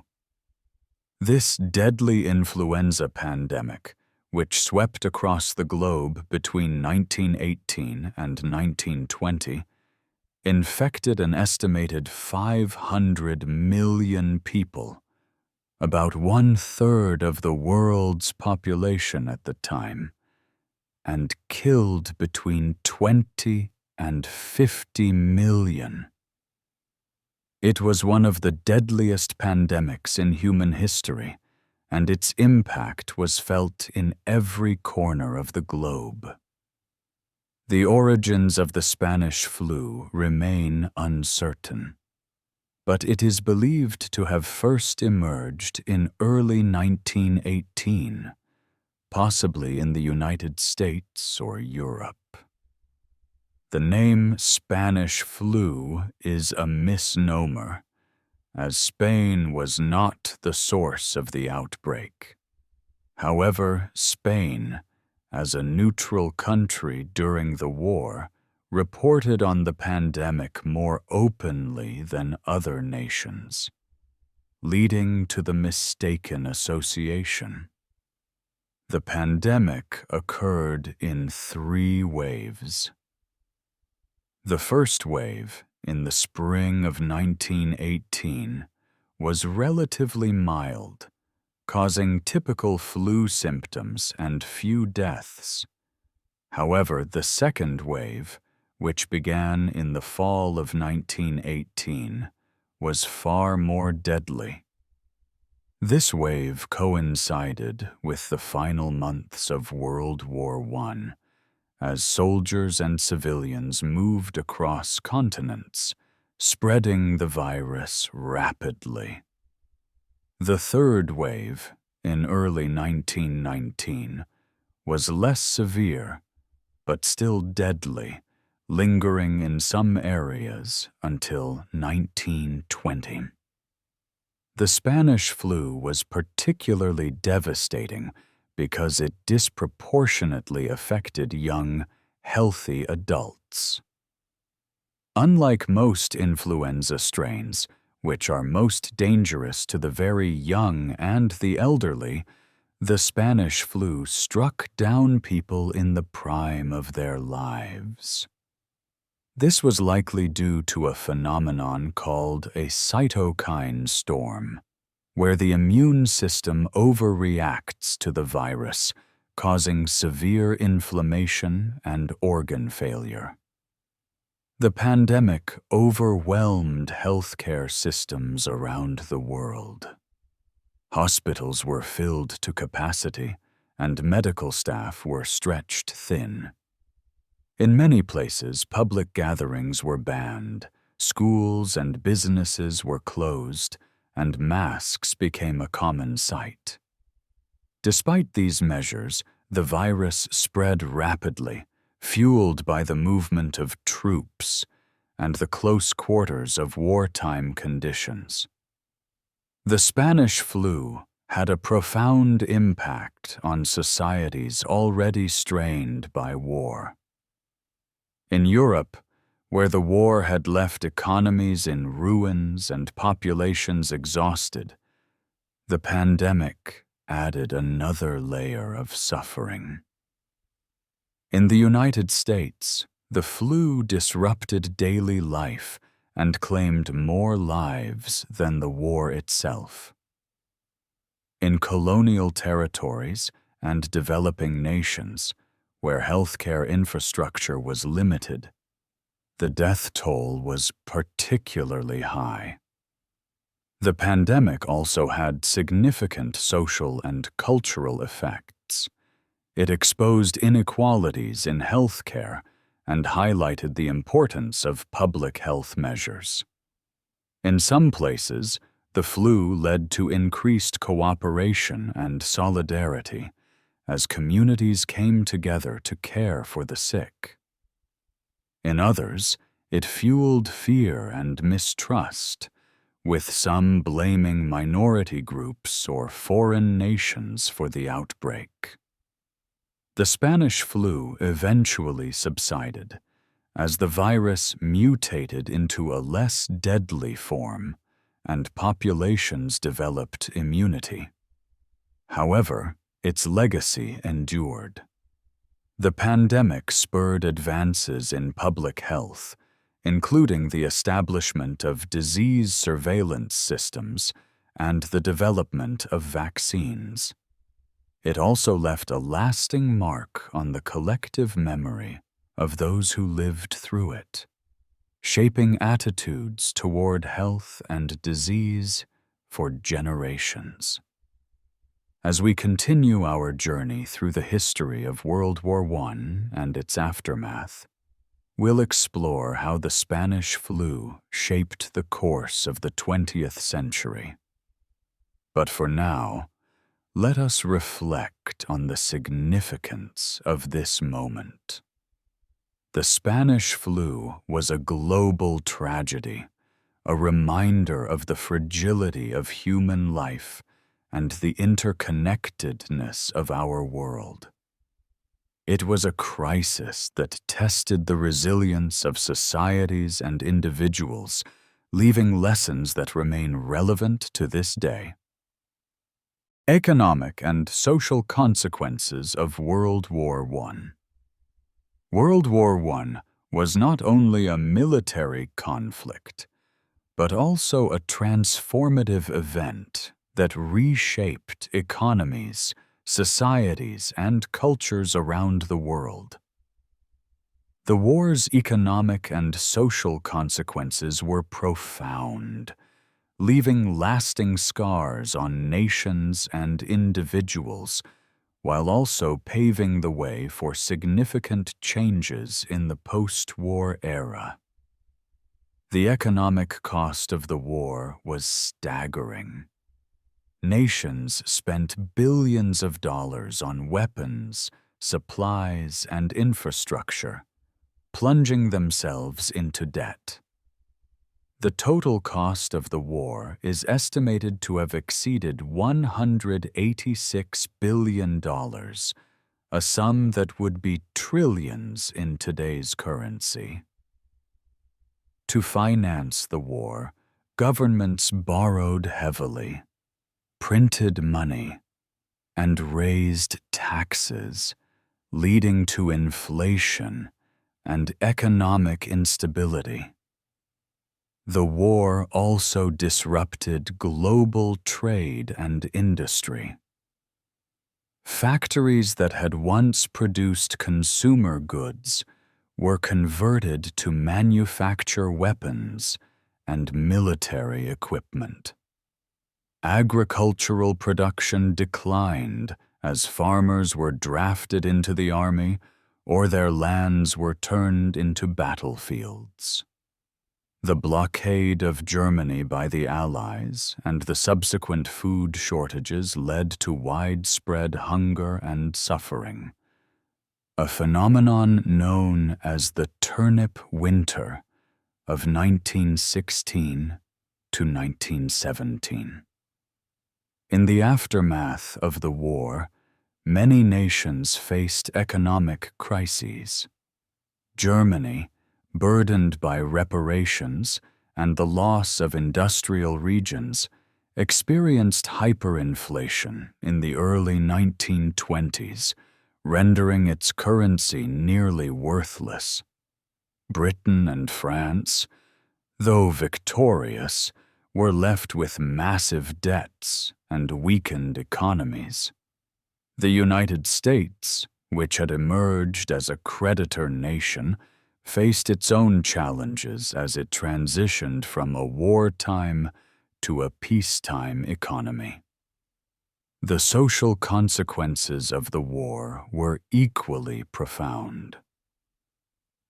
A: This deadly influenza pandemic, which swept across the globe between 1918 and 1920, infected an estimated 500 million people, about 1/3 of the world's population at the time, and killed between 20 and 50 million. It was one of the deadliest pandemics in human history, and its impact was felt in every corner of the globe. The origins of the Spanish flu remain uncertain, but it is believed to have first emerged in early 1918, possibly in the United States or Europe. The name Spanish flu is a misnomer, as Spain was not the source of the outbreak. However, Spain, as a neutral country during the war, reported on the pandemic more openly than other nations, leading to the mistaken association. The pandemic occurred in 3 waves. The first wave, in the spring of 1918, was relatively mild, causing typical flu symptoms and few deaths. However, the second wave, which began in the fall of 1918, was far more deadly. This wave coincided with the final months of World War I, as soldiers and civilians moved across continents, spreading the virus rapidly. The third wave, in early 1919, was less severe, but still deadly, lingering in some areas until 1920. The Spanish flu was particularly devastating because it disproportionately affected young, healthy adults. Unlike most influenza strains, which are most dangerous to the very young and the elderly, the Spanish flu struck down people in the prime of their lives. This was likely due to a phenomenon called a cytokine storm, where the immune system overreacts to the virus, causing severe inflammation and organ failure. The pandemic overwhelmed healthcare systems around the world. Hospitals were filled to capacity, and medical staff were stretched thin. In many places, public gatherings were banned, schools and businesses were closed, and masks became a common sight. Despite these measures, the virus spread rapidly, fueled by the movement of troops and the close quarters of wartime conditions. The Spanish flu had a profound impact on societies already strained by war. In Europe, where the war had left economies in ruins and populations exhausted, the pandemic added another layer of suffering. In the United States, the flu disrupted daily life and claimed more lives than the war itself. In colonial territories and developing nations, where healthcare infrastructure was limited, the death toll was particularly high. The pandemic also had significant social and cultural effects. It exposed inequalities in healthcare and highlighted the importance of public health measures. In some places, The flu led to increased cooperation and solidarity as communities came together to care for the sick. In others, it fueled fear and mistrust, with some blaming minority groups or foreign nations for the outbreak. The Spanish flu eventually subsided as the virus mutated into a less deadly form and populations developed immunity. However, its legacy endured. The pandemic spurred advances in public health, including the establishment of disease surveillance systems and the development of vaccines. It also left a lasting mark on the collective memory of those who lived through it, shaping attitudes toward health and disease for generations. As we continue our journey through the history of World War I and its aftermath, we'll explore how the Spanish flu shaped the course of the 20th century. But for now, let us reflect on the significance of this moment. The Spanish flu was a global tragedy, a reminder of the fragility of human life and the interconnectedness of our world. It was a crisis that tested the resilience of societies and individuals, leaving lessons that remain relevant to this day. Economic and social consequences of World War I. World War I was not only a military conflict, but also a transformative event that reshaped economies, societies, and cultures around the world. The war's economic and social consequences were profound, leaving lasting scars on nations and individuals, while also paving the way for significant changes in the post-war era. The economic cost of the war was staggering. Nations spent billions of dollars on weapons, supplies, and infrastructure, plunging themselves into debt. The total cost of the war is estimated to have exceeded $186 billion, a sum that would be trillions in today's currency. To finance the war, governments borrowed heavily, printed money, and raised taxes, leading to inflation and economic instability. The war also disrupted global trade and industry. Factories that had once produced consumer goods were converted to manufacture weapons and military equipment. Agricultural production declined as farmers were drafted into the army or their lands were turned into battlefields. The blockade of Germany by the Allies and the subsequent food shortages led to widespread hunger and suffering, a phenomenon known as the Turnip Winter of 1916 to 1917. In the aftermath of the war, many nations faced economic crises. Germany, burdened by reparations and the loss of industrial regions, experienced hyperinflation in the early 1920s, rendering its currency nearly worthless. Britain and France, though victorious, were left with massive debts and weakened economies. The United States, which had emerged as a creditor nation, faced its own challenges as it transitioned from a wartime to a peacetime economy. The social consequences of the war were equally profound.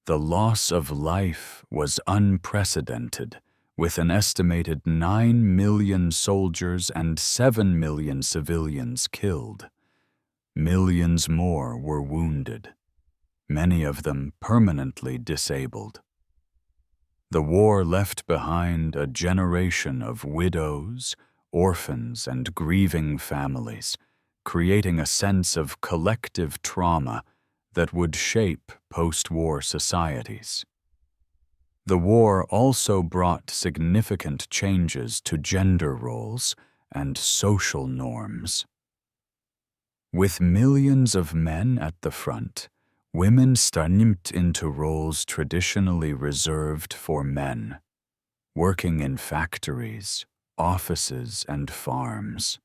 A: The loss of life was unprecedented, with an estimated 9 million soldiers and 7 million civilians killed. Millions more were wounded, many of them permanently disabled. The war left behind a generation of widows, orphans, and grieving families, creating a sense of collective trauma that would shape post-war societies. The war also brought significant changes to gender roles and social norms. With millions of men at the front, women stepped into roles traditionally reserved for men, working in factories, offices, and farms.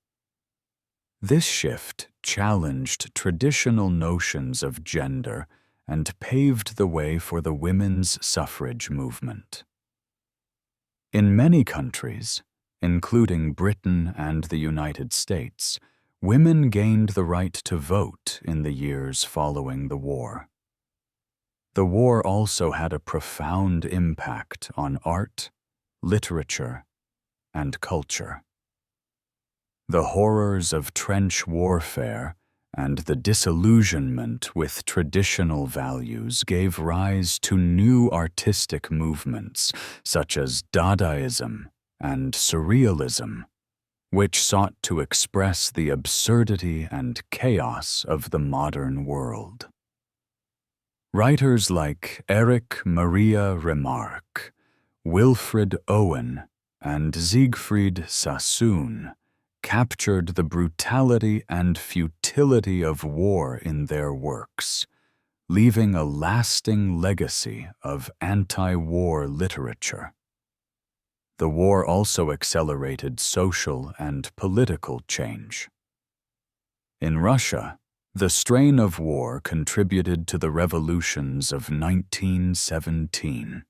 A: This shift challenged traditional notions of gender and paved the way for the women's suffrage movement. In many countries, including Britain and the United States, women gained the right to vote in the years following the war. The war also had a profound impact on art, literature, and culture. The horrors of trench warfare and the disillusionment with traditional values gave rise to new artistic movements such as Dadaism and Surrealism, which sought to express the absurdity and chaos of the modern world. Writers like Erich Maria Remarque, Wilfred Owen, and Siegfried Sassoon captured the brutality and futility of war in their works, leaving a lasting legacy of anti-war literature. The war also accelerated social and political change. In Russia, the strain of war contributed to the revolutions of 1917,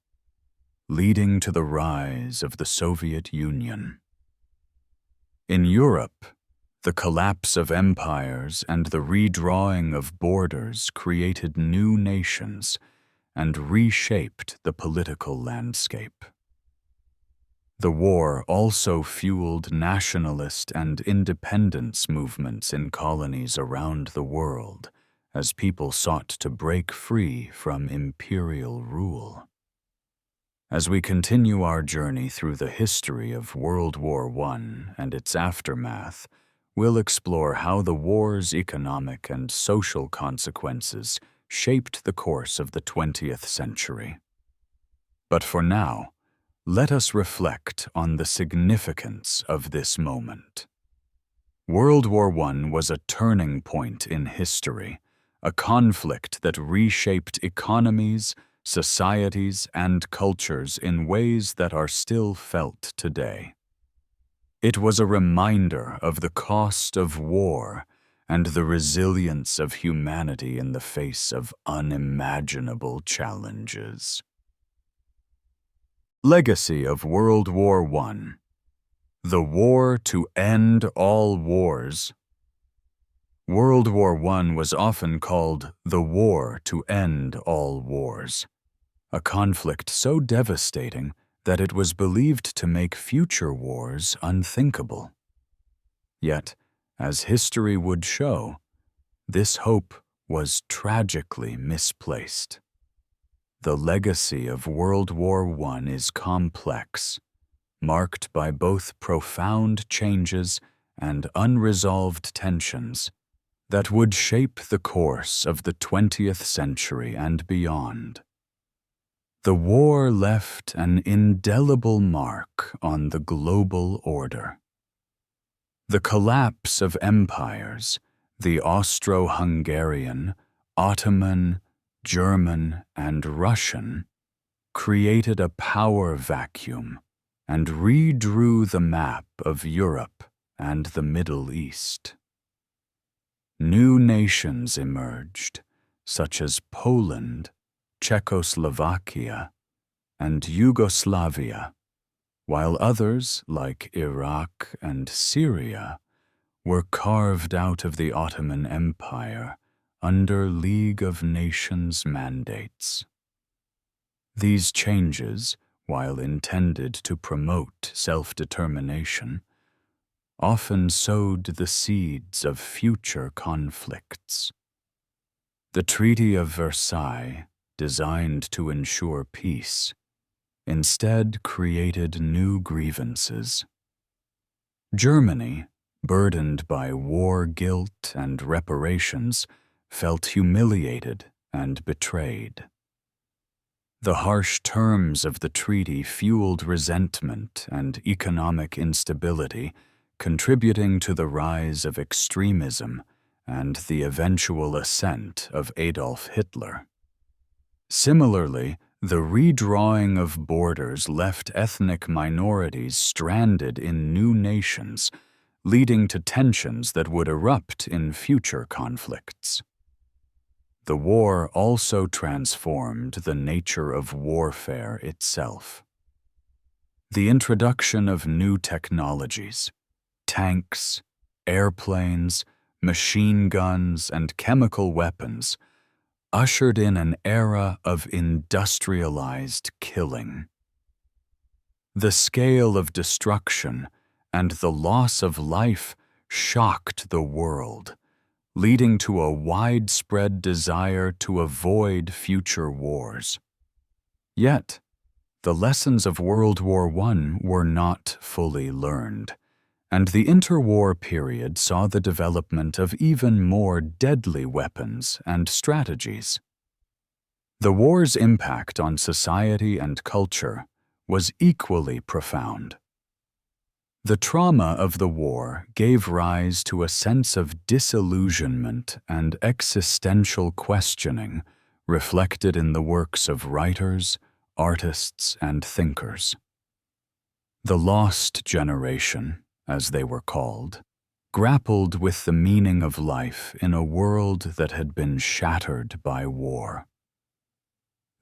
A: leading to the rise of the Soviet Union. In Europe, the collapse of empires and the redrawing of borders created new nations and reshaped the political landscape. The war also fueled nationalist and independence movements in colonies around the world as people sought to break free from imperial rule. As we continue our journey through the history of World War I and its aftermath, we'll explore how the war's economic and social consequences shaped the course of the 20th century. But for now, let us reflect on the significance of this moment. World War I was a turning point in history, a conflict that reshaped economies, societies, and cultures in ways that are still felt today. It was a reminder of the cost of war and the resilience of humanity in the face of unimaginable challenges. Legacy of World War I. The war to end all wars. World War I was often called the war to end all wars, a conflict so devastating that it was believed to make future wars unthinkable. Yet, as history would show, this hope was tragically misplaced. The legacy of World War I is complex, marked by both profound changes and unresolved tensions that would shape the course of the 20th century and beyond. The war left an indelible mark on the global order. The collapse of empires, the Austro-Hungarian, Ottoman, German, and Russian, created a power vacuum and redrew the map of Europe and the Middle East. New nations emerged, such as Poland, Czechoslovakia, and Yugoslavia, while others, like Iraq and Syria, were carved out of the Ottoman Empire under League of Nations mandates. These changes, while intended to promote self-determination, often sowed the seeds of future conflicts. The Treaty of Versailles, designed to ensure peace, instead created new grievances. Germany, burdened by war guilt and reparations, felt humiliated and betrayed. The harsh terms of the treaty fueled resentment and economic instability, contributing to the rise of extremism and the eventual ascent of Adolf Hitler. Similarly, the redrawing of borders left ethnic minorities stranded in new nations, leading to tensions that would erupt in future conflicts. The war also transformed the nature of warfare itself. The introduction of new technologies, tanks, airplanes, machine guns, and chemical weapons, ushered in an era of industrialized killing. The scale of destruction and the loss of life shocked the world, leading to a widespread desire to avoid future wars. Yet, the lessons of World War I were not fully learned, and the interwar period saw the development of even more deadly weapons and strategies. The war's impact on society and culture was equally profound. The trauma of the war gave rise to a sense of disillusionment and existential questioning reflected in the works of writers, artists, and thinkers. The lost generation, as they were called, grappled with the meaning of life in a world that had been shattered by war.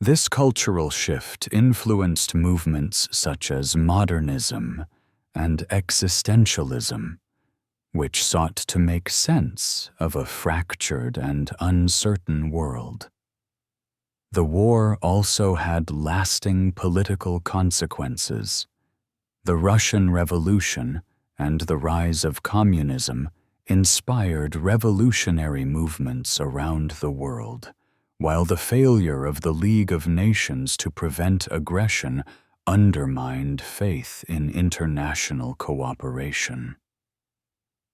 A: This cultural shift influenced movements such as modernism and existentialism, which sought to make sense of a fractured and uncertain world. The war also had lasting political consequences. The Russian Revolution and the rise of communism inspired revolutionary movements around the world, while the failure of the League of Nations to prevent aggression undermined faith in international cooperation.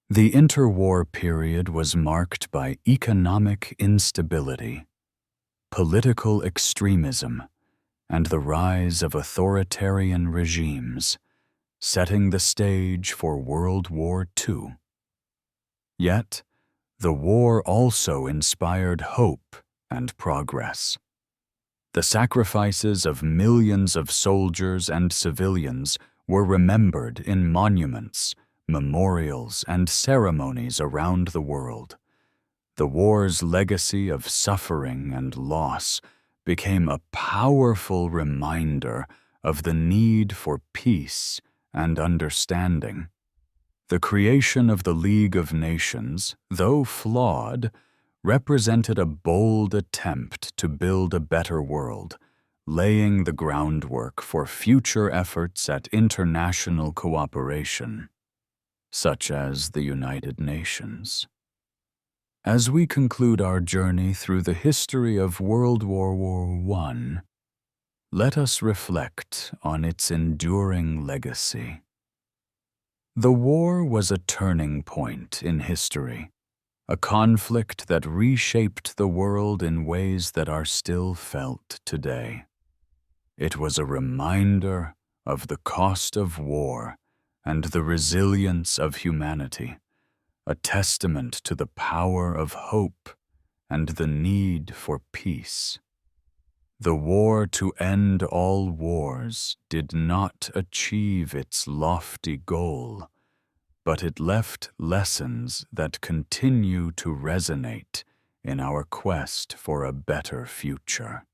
A: The interwar period was marked by economic instability, political extremism, and the rise of authoritarian regimes, setting the stage for World War II. Yet, the war also inspired hope and progress. The sacrifices of millions of soldiers and civilians were remembered in monuments, memorials, and ceremonies around the world. The war's legacy of suffering and loss became a powerful reminder of the need for peace and understanding. The creation of the League of Nations, though flawed, represented a bold attempt to build a better world, laying the groundwork for future efforts at international cooperation, such as the United Nations. As we conclude our journey through the history of World War I, let us reflect on its enduring legacy. The war was a turning point in history, a conflict that reshaped the world in ways that are still felt today. It was a reminder of the cost of war and the resilience of humanity, a testament to the power of hope and the need for peace. The war to end all wars did not achieve its lofty goal, but it left lessons that continue to resonate in our quest for a better future.